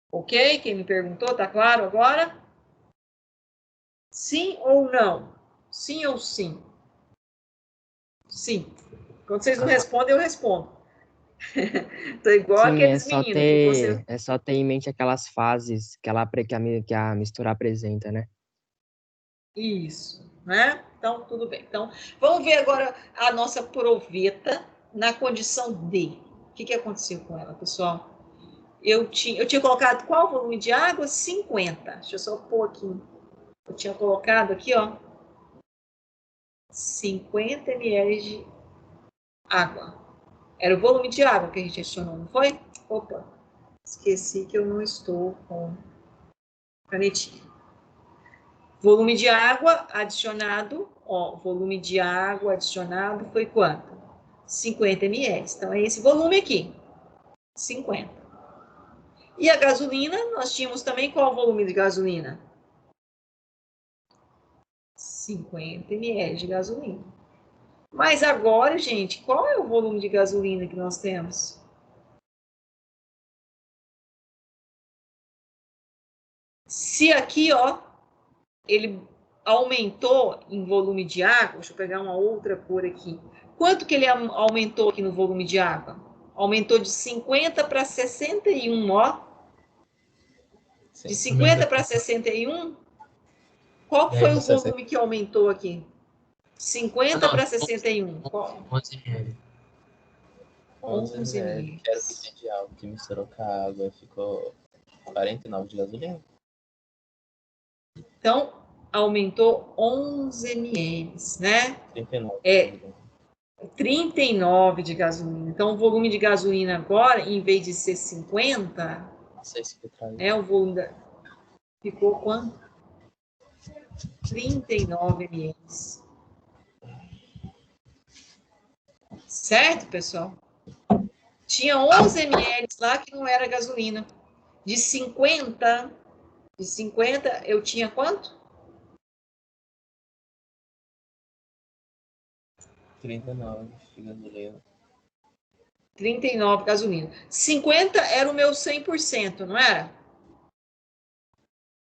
Ok? Quem me perguntou, tá claro agora? Sim ou não? Sim ou sim? Sim. Quando vocês não respondem, eu respondo. Tô igual Sim, aqueles meninos que você... é só ter em mente aquelas fases que a mistura apresenta, né? Isso, né? Então, tudo bem. Então, vamos ver agora a nossa proveta na condição D. O que aconteceu com ela, pessoal? Eu tinha colocado qual volume de água? 50. Deixa eu só pôr aqui. Eu tinha colocado aqui, ó, 50 ml de água. Era o volume de água que a gente adicionou, não foi? Opa, esqueci que eu não estou com canetinha. Volume de água adicionado, ó, volume de água adicionado foi quanto? 50 ml. Então, é esse volume aqui, 50. E a gasolina, nós tínhamos também qual o volume de gasolina? 50 ml de gasolina. Mas agora, gente, qual é o volume de gasolina que nós temos? Se aqui, ó, ele aumentou em volume de água, deixa eu pegar uma outra cor aqui. Quanto que ele aumentou aqui no volume de água? Aumentou de 50 para 61, ó. De 50 para 61, qual foi o volume que aumentou aqui? 50 para 61. Qual? 11 ml. 11 ml. Que era o volume de água que misturou com a água, ficou 49 de gasolina. Então, aumentou 11 ml, né? 39. 39 de gasolina. Então, o volume de gasolina agora, em vez de ser 50, Não sei se fica o volume ficou quanto? 39 ml. Certo, pessoal? Tinha 11 ml lá que não era gasolina. De 50 eu tinha quanto? 39 de gasolina. 39 gasolina. 50 era o meu 100%, não era?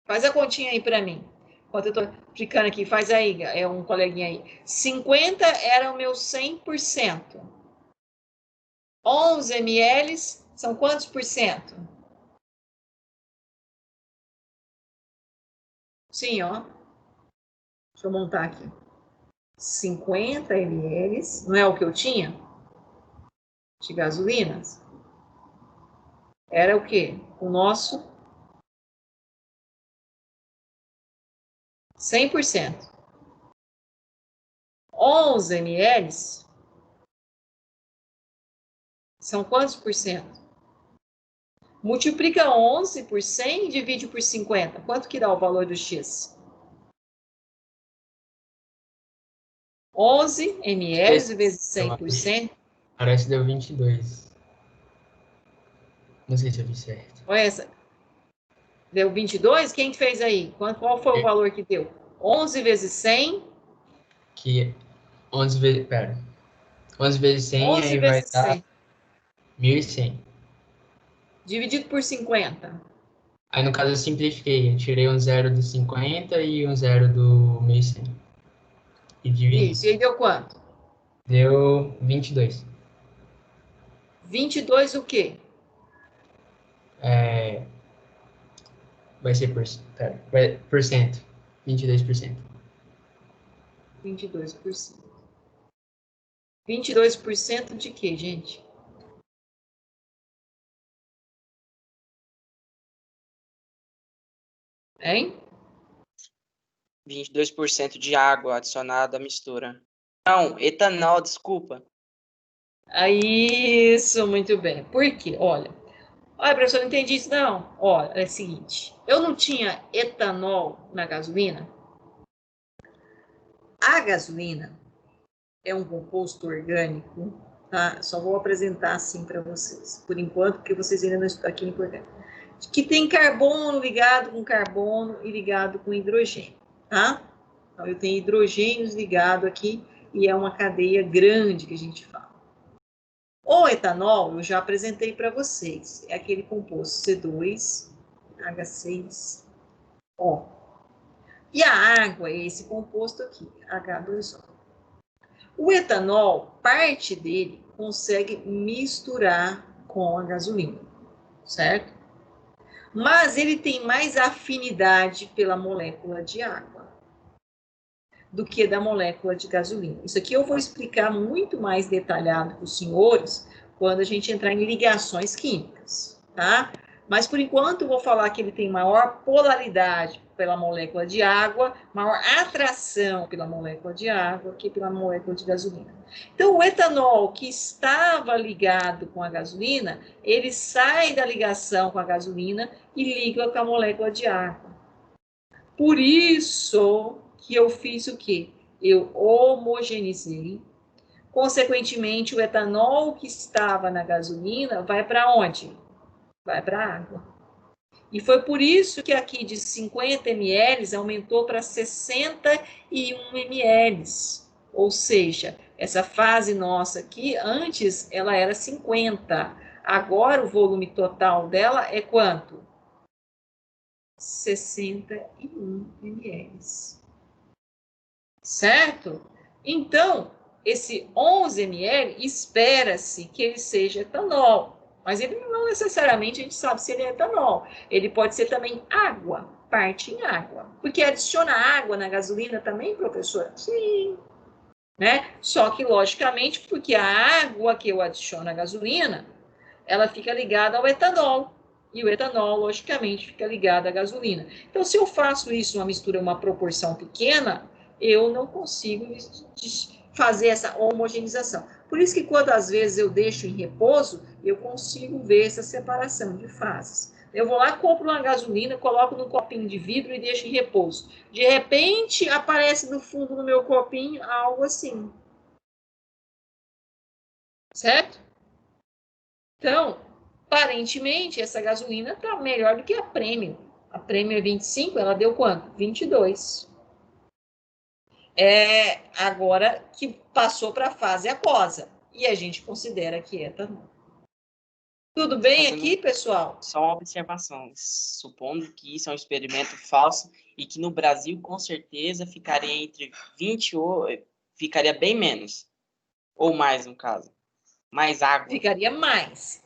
Faz a continha aí para mim. Enquanto eu tô explicando aqui, faz aí, é um coleguinha aí. 50 era o meu 100%. 11 ml são quantos por cento? Sim, ó. Deixa eu montar aqui. 50 ml, não é o que eu tinha? De gasolinas. Era o quê? O nosso 100%. 11 ml são quantos por cento? Multiplica 11 por 100 e divide por 50. Quanto que dá o valor do X? 11 ml vezes 100%. Parece que deu 22. Não sei se eu vi certo. Olha essa. Deu 22? Quem fez aí? Qual foi o valor que deu? 11 vezes 100. Que 11 vezes... Pera. 11 vezes 100, 11 aí vai vezes dar 100. 1.100. Dividido por 50. Aí, no caso, eu simplifiquei. Eu tirei um zero do 50 e um zero do 1.100. E dividi. Isso. E aí deu quanto? Deu 22. 22 o quê? Vai ser por cento. 22%. 22%. 22% de quê, gente? Hein? 22% de água adicionada à mistura. Não, etanol, desculpa. Isso, muito bem. Por quê? Olha, professor, não entendi isso, não. Olha, é o seguinte, eu não tinha etanol na gasolina. A gasolina é um composto orgânico, tá? Só vou apresentar assim para vocês, por enquanto, porque vocês ainda não estão aqui no orgânico. Que tem carbono ligado com carbono e ligado com hidrogênio, tá? Então, eu tenho hidrogênios ligado aqui e é uma cadeia grande que a gente fala. O etanol, eu já apresentei para vocês, é aquele composto C2H6O. E a água é esse composto aqui, H2O. O etanol, parte dele consegue misturar com a gasolina, certo? Mas ele tem mais afinidade pela molécula de água do que da molécula de gasolina. Isso aqui eu vou explicar muito mais detalhado para os senhores quando a gente entrar em ligações químicas, tá? Mas, por enquanto, eu vou falar que ele tem maior polaridade pela molécula de água, maior atração pela molécula de água que pela molécula de gasolina. Então, o etanol que estava ligado com a gasolina, ele sai da ligação com a gasolina e liga com a molécula de água. Por isso que eu fiz o quê? Eu homogeneizei. Consequentemente, o etanol que estava na gasolina vai para onde? Vai para a água. E foi por isso que aqui de 50 ml aumentou para 61 ml. Ou seja, essa fase nossa aqui, antes ela era 50. Agora o volume total dela é quanto? 61 ml. Certo? Então, esse 11 ml, espera-se que ele seja etanol. Mas ele não necessariamente a gente sabe se ele é etanol. Ele pode ser também água, parte em água. Porque adiciona água na gasolina também, professor? Sim. Né? Só que, logicamente, porque a água que eu adiciono à gasolina, ela fica ligada ao etanol. E o etanol, logicamente, fica ligado à gasolina. Então, se eu faço isso uma mistura, uma proporção pequena, eu não consigo fazer essa homogeneização. Por isso que quando às vezes eu deixo em repouso, eu consigo ver essa separação de fases. Eu vou lá, compro uma gasolina, coloco num copinho de vidro e deixo em repouso. De repente, aparece no fundo do meu copinho algo assim. Certo? Então, aparentemente, essa gasolina está melhor do que a Premium. A Premium é 25, ela deu quanto? 22. Agora que passou para a fase aquosa. E a gente considera que é etanol. Tudo bem aqui, pessoal? Só uma observação. Supondo que isso é um experimento falso e que no Brasil, com certeza, ficaria entre 20 ou... ficaria bem menos. Ou mais, no caso. Mais água. Ficaria mais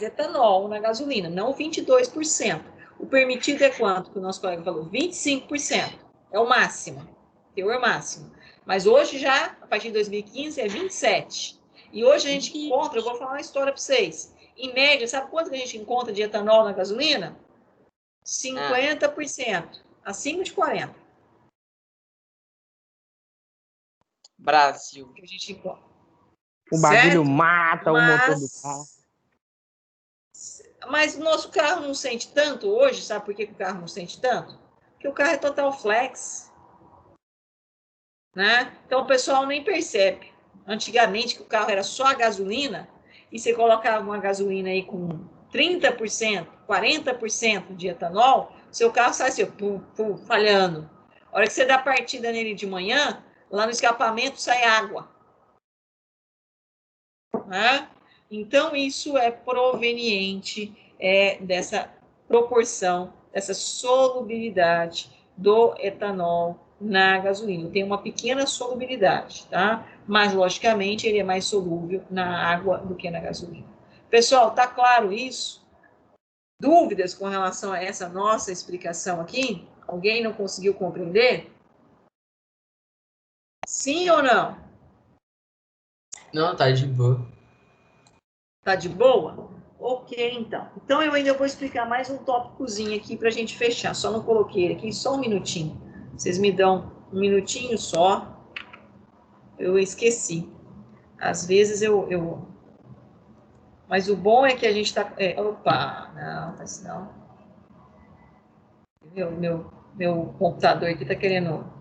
etanol na gasolina, não 22%. O permitido é quanto? Que o nosso colega falou, 25%. É o máximo, teor máximo. Mas hoje já, a partir de 2015, é 27%. E hoje a gente encontra, eu vou falar uma história para vocês. Em média, sabe quanto que a gente encontra de etanol na gasolina? 50%. Acima de 40%. Brasil. Que a gente encontra. O bagulho Certo? mata o motor do carro. Mas o nosso carro não sente tanto hoje, sabe por que o carro não sente tanto? Porque o carro é total flex. Né? Então o pessoal nem percebe. Antigamente, que o carro era só a gasolina, e você colocava uma gasolina aí com 30%, 40% de etanol, seu carro sai assim, falhando. A hora que você dá partida nele de manhã, lá no escapamento sai água. Né? Então, isso é proveniente dessa proporção, dessa solubilidade do etanol na gasolina. Tem uma pequena solubilidade, tá? Mas, logicamente, ele é mais solúvel na água do que na gasolina. Pessoal, tá claro isso? Dúvidas com relação a essa nossa explicação aqui? Alguém não conseguiu compreender? Sim ou não? Não, tá de boa. Tá de boa? Ok, então. Então, eu ainda vou explicar mais um tópicozinho aqui para a gente fechar. Só não coloquei ele aqui, só um minutinho. Vocês me dão um minutinho só. Eu esqueci. Às vezes eu... Mas o bom é que a gente tá... Opa, não, mas não. Meu computador aqui tá querendo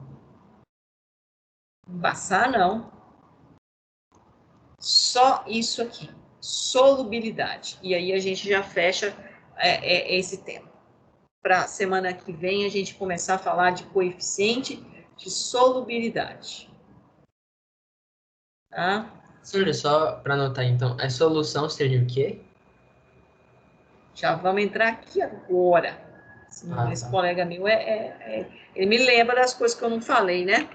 embaçar, não. Só isso aqui. Solubilidade. E aí a gente já fecha esse tema. Para a semana que vem a gente começar a falar de coeficiente de solubilidade. Tá? Senhora, só para anotar então, a solução seria o quê? Já vamos entrar aqui agora. Esse colega meu ele me lembra das coisas que eu não falei, né?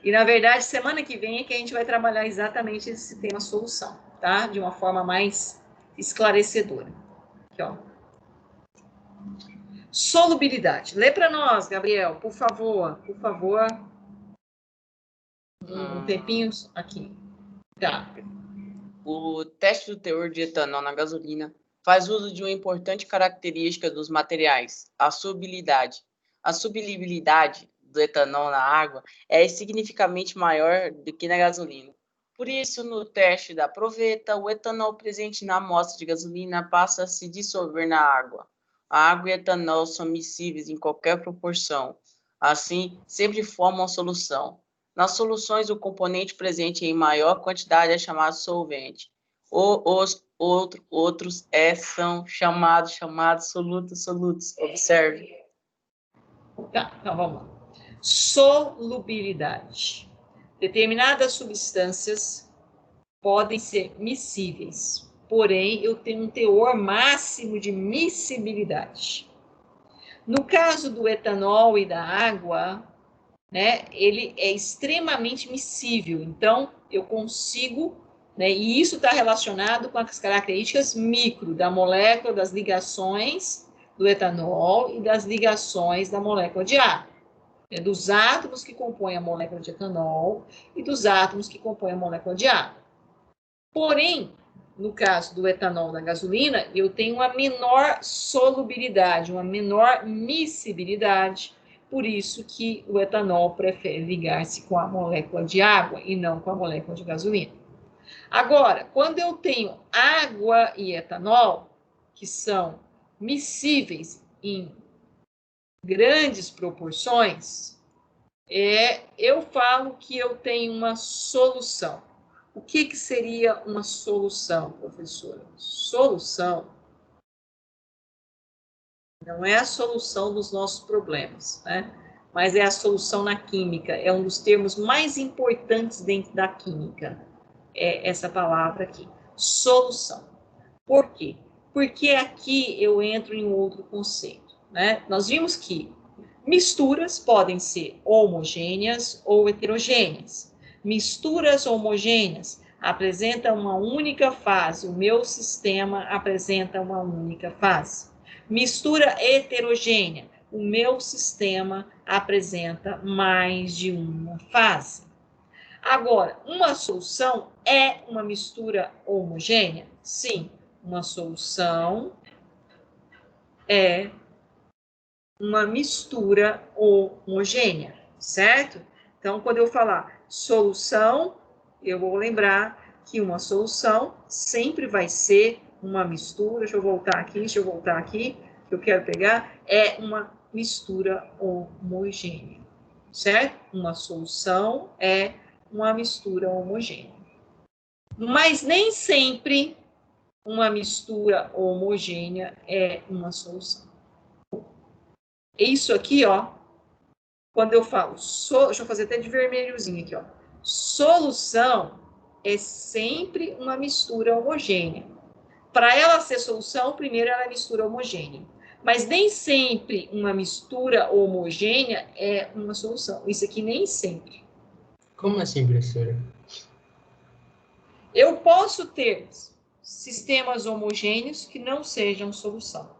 E na verdade, semana que vem é que a gente vai trabalhar exatamente esse tema solução, tá? De uma forma mais esclarecedora. Aqui, ó. Solubilidade. Lê para nós, Gabriel, por favor. Por favor. Um tempinho aqui. Tá. O teste do teor de etanol na gasolina faz uso de uma importante característica dos materiais, a solubilidade. A solubilidade do etanol na água é significativamente maior do que na gasolina. Por isso, no teste da proveta, o etanol presente na amostra de gasolina passa a se dissolver na água. A água e etanol são miscíveis em qualquer proporção. Assim, sempre formam solução. Nas soluções, o componente presente em maior quantidade é chamado solvente. Os outros são chamados solutos. Observe. Tá, então vamos lá. Solubilidade. Determinadas substâncias podem ser miscíveis, porém eu tenho um teor máximo de miscibilidade. No caso do etanol e da água, né, ele é extremamente miscível, então eu consigo, né, e isso está relacionado com as características micro da molécula, das ligações do etanol e das ligações da molécula de água, né, dos átomos que compõem a molécula de etanol e dos átomos que compõem a molécula de água. Porém, no caso do etanol da gasolina, eu tenho uma menor solubilidade, uma menor miscibilidade, por isso que o etanol prefere ligar-se com a molécula de água e não com a molécula de gasolina. Agora, quando eu tenho água e etanol, que são miscíveis em grandes proporções, eu falo que eu tenho uma solução. O que seria uma solução, professora? Solução não é a solução dos nossos problemas, né? Mas é a solução na química. É um dos termos mais importantes dentro da química. É essa palavra aqui, solução. Por quê? Porque aqui eu entro em outro conceito, né? Nós vimos que misturas podem ser homogêneas ou heterogêneas. Misturas homogêneas apresentam uma única fase, o meu sistema apresenta uma única fase. Mistura heterogênea, o meu sistema apresenta mais de uma fase. Agora, uma solução é uma mistura homogênea? Sim, uma solução é uma mistura homogênea, certo? Então, quando eu falar solução, eu vou lembrar que uma solução sempre vai ser uma mistura. Deixa eu voltar aqui, que eu quero pegar, é uma mistura homogênea, certo? Uma solução é uma mistura homogênea. Mas nem sempre uma mistura homogênea é uma solução. Isso aqui, ó, quando eu falo, deixa eu fazer até de vermelhozinho aqui, ó. Solução é sempre uma mistura homogênea. Para ela ser solução, primeiro ela é mistura homogênea. Mas nem sempre uma mistura homogênea é uma solução. Isso aqui nem sempre. Como assim, professora? Eu posso ter sistemas homogêneos que não sejam solução.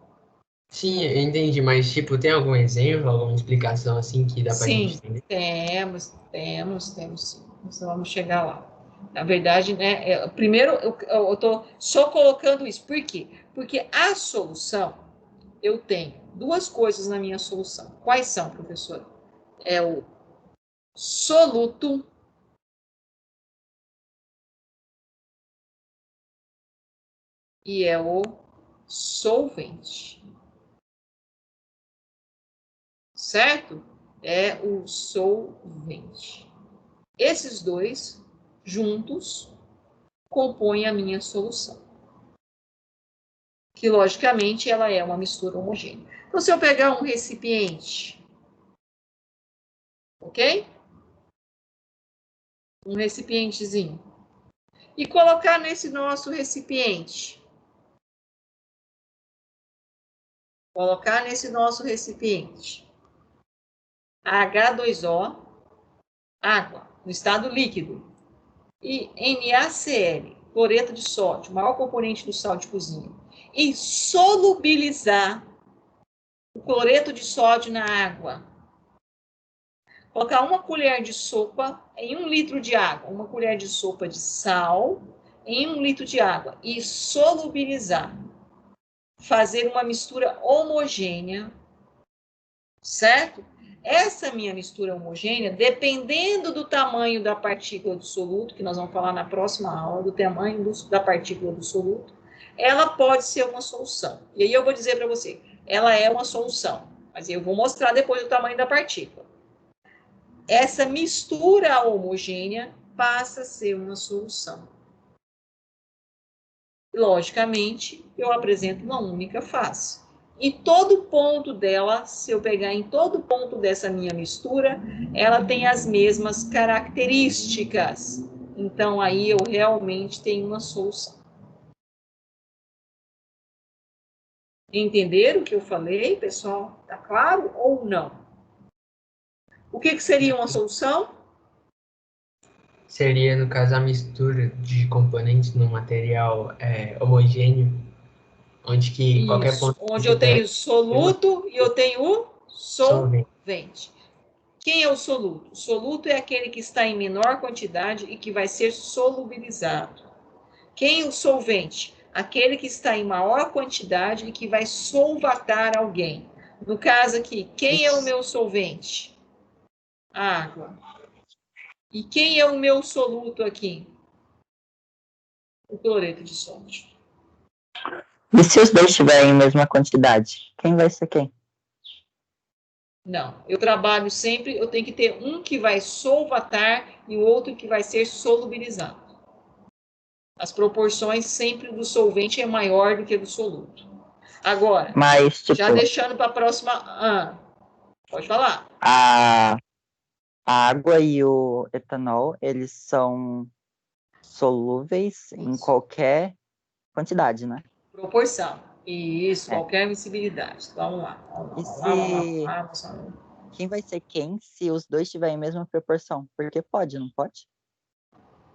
Sim, eu entendi, mas tipo, tem algum exemplo, alguma explicação assim que dá pra gente entender? Temos sim. Nós vamos chegar lá. Na verdade, né, primeiro eu estou só colocando isso. Por quê? Porque a solução, eu tenho duas coisas na minha solução. Quais são, professor? É o soluto e é o solvente. Certo? É o solvente. Esses dois, juntos, compõem a minha solução. Que, logicamente, ela é uma mistura homogênea. Então, se eu pegar um recipiente, ok? Um recipientezinho. E colocar nesse nosso recipiente. Colocar nesse nosso recipiente H2O, água, no estado líquido, e NaCl, cloreto de sódio, maior componente do sal de cozinha, e solubilizar o cloreto de sódio na água. Colocar uma colher de sopa em 1 litro de água, uma colher de sopa de sal em 1 litro de água e solubilizar. Fazer uma mistura homogênea, certo? Essa minha mistura homogênea, dependendo do tamanho da partícula do soluto, que nós vamos falar na próxima aula, do tamanho da partícula do soluto, ela pode ser uma solução. E aí eu vou dizer para você, ela é uma solução, mas eu vou mostrar depois o tamanho da partícula. Essa mistura homogênea passa a ser uma solução. Logicamente, eu apresento uma única face. E todo ponto dela, se eu pegar em todo ponto dessa minha mistura, ela tem as mesmas características. Então, aí eu realmente tenho uma solução. Entenderam o que eu falei, pessoal? Tá claro ou não? O que seria uma solução? Seria, no caso, a mistura de componentes no material homogêneo, onde que Isso, qualquer ponto... onde eu tenho soluto e eu tenho o solvente. Quem é o soluto? O soluto é aquele que está em menor quantidade e que vai ser solubilizado. Quem é o solvente? Aquele que está em maior quantidade e que vai solvatar alguém. No caso aqui, quem é o meu solvente? Água. E quem é o meu soluto aqui? O cloreto de sódio. E se os dois estiverem em mesma quantidade? Quem vai ser quem? Não, eu trabalho sempre, eu tenho que ter um que vai solvatar e o outro que vai ser solubilizado. As proporções sempre do solvente é maior do que do soluto. Agora, Mas, tipo, já deixando para a próxima... pode falar. a água e o etanol, eles são solúveis em qualquer quantidade, né? Proporção. Isso, É. qualquer miscibilidade. Vamos lá. E quem vai ser quem se os dois tiverem a mesma proporção? Porque pode, não pode?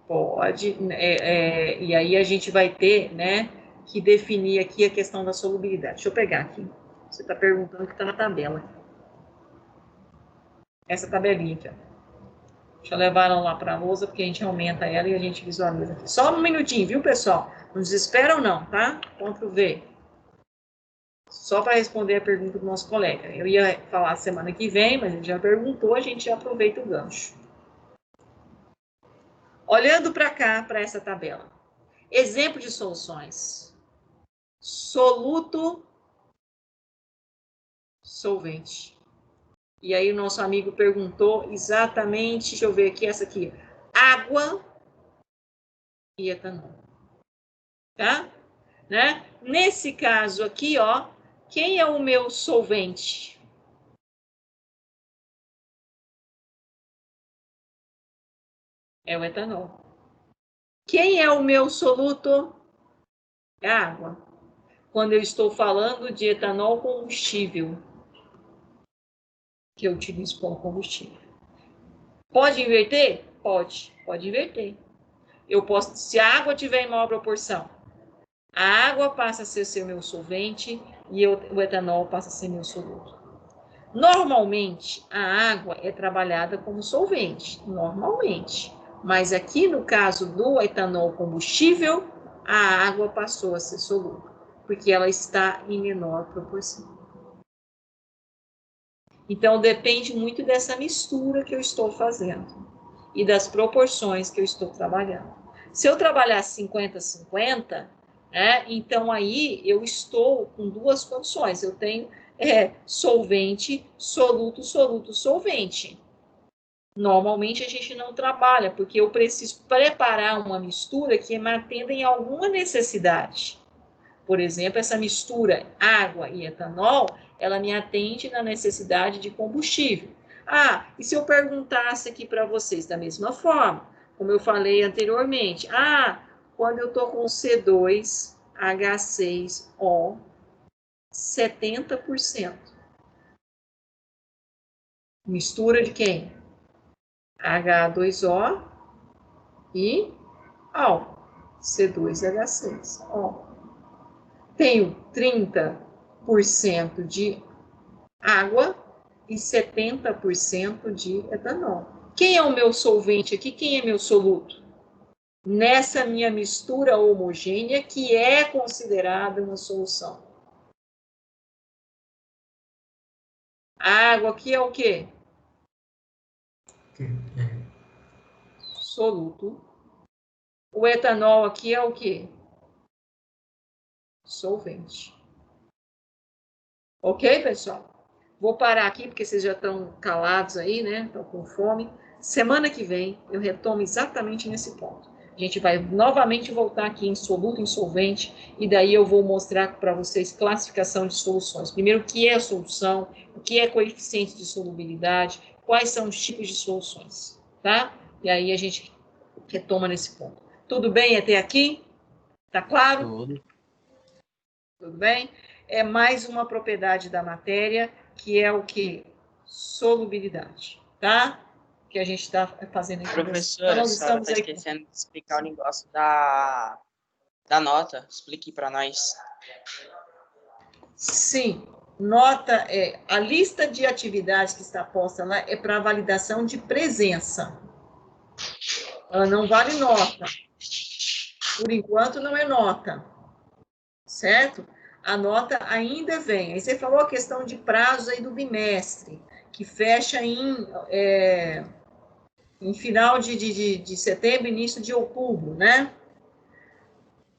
Pode. E aí a gente vai ter, né, que definir aqui a questão da solubilidade. Deixa eu pegar aqui. Você está perguntando que está na tabela. Essa tabelinha aqui, ó. Deixa eu levar ela lá para a lousa, porque a gente aumenta ela e a gente visualiza aqui. Só um minutinho, viu, pessoal? Não desesperam não, tá? Ctrl V. Só para responder a pergunta do nosso colega. Eu ia falar semana que vem, mas ele já perguntou, a gente já aproveita o gancho. Olhando para cá, para essa tabela. Exemplo de soluções. Soluto, solvente. E aí o nosso amigo perguntou exatamente, deixa eu ver aqui, essa aqui. Água e etanol. Tá? Né? Nesse caso aqui, ó, quem é o meu solvente? É o etanol. Quem é o meu soluto? É a água. Quando eu estou falando de etanol combustível, que eu utilizo como combustível. Pode inverter? Pode inverter. Eu posso, se a água tiver em maior proporção, a água passa a ser meu solvente e o etanol passa a ser meu soluto. Normalmente, a água é trabalhada como solvente, normalmente. Mas aqui no caso do etanol combustível, a água passou a ser soluto, porque ela está em menor proporção. Então, depende muito dessa mistura que eu estou fazendo e das proporções que eu estou trabalhando. Se eu trabalhar 50-50, então aí eu estou com duas condições. Eu tenho solvente, soluto, soluto, solvente. Normalmente a gente não trabalha, porque eu preciso preparar uma mistura que me atenda em alguma necessidade. Por exemplo, essa mistura água e etanol, ela me atende na necessidade de combustível. E se eu perguntasse aqui para vocês da mesma forma, como eu falei anteriormente, quando eu estou com C2H6O, 70%. Mistura de quem? H2O e álcool, C2H6O. Tenho 30% de água e 70% de etanol. Quem é o meu solvente aqui? Quem é meu soluto? Nessa minha mistura homogênea, que é considerada uma solução. A água aqui é o quê? Soluto. O etanol aqui é o quê? Solvente. Ok, pessoal? Vou parar aqui, porque vocês já estão calados aí, né? Estão com fome. Semana que vem, eu retomo exatamente nesse ponto. A gente vai novamente voltar aqui em soluto, em solvente, e daí eu vou mostrar para vocês classificação de soluções. Primeiro, o que é solução, o que é coeficiente de solubilidade, quais são os tipos de soluções, tá? E aí a gente retoma nesse ponto. Tudo bem até aqui? Tá claro? Tudo. Tudo bem? É mais uma propriedade da matéria, que é o que? Solubilidade, tá? Que a gente está fazendo aqui. Professora, a senhora está esquecendo de explicar o negócio da nota. Explique para nós. Sim, nota a lista de atividades que está posta lá é para validação de presença. Ela não vale nota. Por enquanto não é nota. Certo? A nota ainda vem. Aí você falou a questão de prazo aí do bimestre, que fecha em final de setembro, início de outubro, né?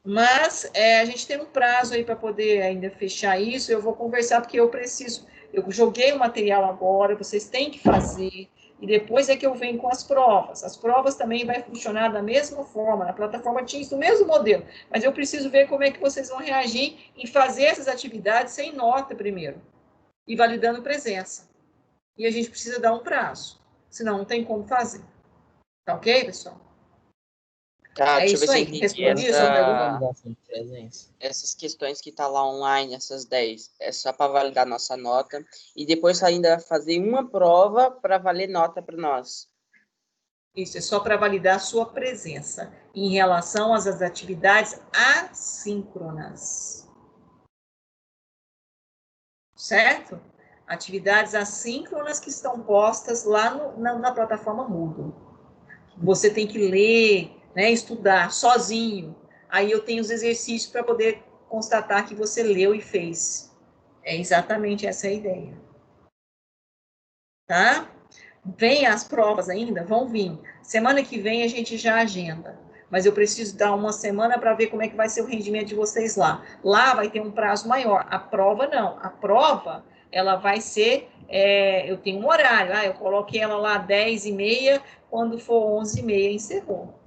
Mas a gente tem um prazo aí para poder ainda fechar isso. Eu vou conversar porque eu preciso. Eu joguei o material agora, vocês têm que fazer. e depois é que eu venho com as provas. As provas também vai funcionar da mesma forma, a plataforma Teams do mesmo modelo, mas eu preciso ver como é que vocês vão reagir em fazer essas atividades sem nota primeiro, e validando presença. E a gente precisa dar um prazo, senão não tem como fazer. Tá ok, pessoal? Tá, É deixa eu ver isso se eu aí, entendi respondi a sua pergunta? Validação de presença. essas questões que tá lá online, essas 10, é só para validar nossa nota. E depois ainda fazer uma prova para valer nota para nós. Isso é só para validar a sua presença em relação às atividades assíncronas. Certo? Atividades assíncronas que estão postas lá na plataforma Moodle. Você tem que ler, né, estudar sozinho. Aí eu tenho os exercícios para poder constatar que você leu e fez. É exatamente essa a ideia. Tá? Vem as provas ainda? Vão vir. Semana que vem a gente já agenda. Mas eu preciso dar uma semana para ver como é que vai ser o rendimento de vocês lá. Lá vai ter um prazo maior. A prova não. A prova, ela vai ser... eu tenho um horário. Eu coloquei ela lá 10h30, quando for 11h30 encerrou.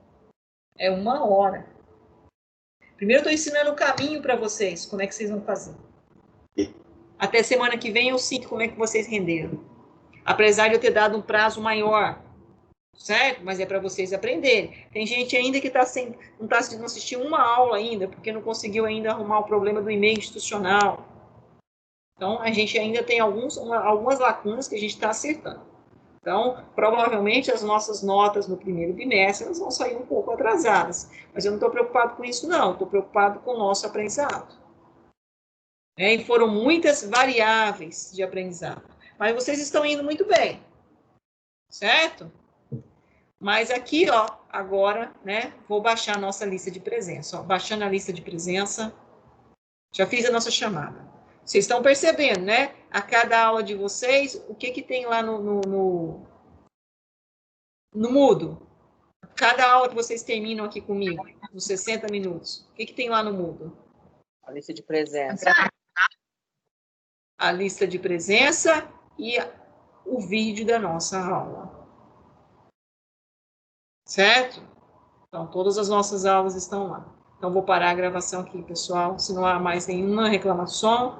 É 1 hora. Primeiro eu estou ensinando o caminho para vocês, como é que vocês vão fazer. Até semana que vem eu sinto como é que vocês renderam. Apesar de eu ter dado um prazo maior, certo? Mas é para vocês aprenderem. Tem gente ainda que não assistiu uma aula ainda, porque não conseguiu ainda arrumar o problema do e-mail institucional. Então, a gente ainda tem algumas lacunas que a gente está acertando. Então, provavelmente, as nossas notas no primeiro bimestre elas vão sair um pouco atrasadas. Mas eu não estou preocupado com isso, não. Estou preocupado com o nosso aprendizado. E foram muitas variáveis de aprendizado. Mas vocês estão indo muito bem. Certo? Mas aqui, ó, agora, né, vou baixar a nossa lista de presença. Ó, baixando a lista de presença, já fiz a nossa chamada. Vocês estão percebendo, né? A cada aula de vocês, o que tem lá no Moodle? Cada aula que vocês terminam aqui comigo, nos 60 minutos, o que tem lá no Moodle? A lista de presença. A lista de presença e o vídeo da nossa aula. Certo? Então, todas as nossas aulas estão lá. Então, vou parar a gravação aqui, pessoal. Se não há mais nenhuma reclamação,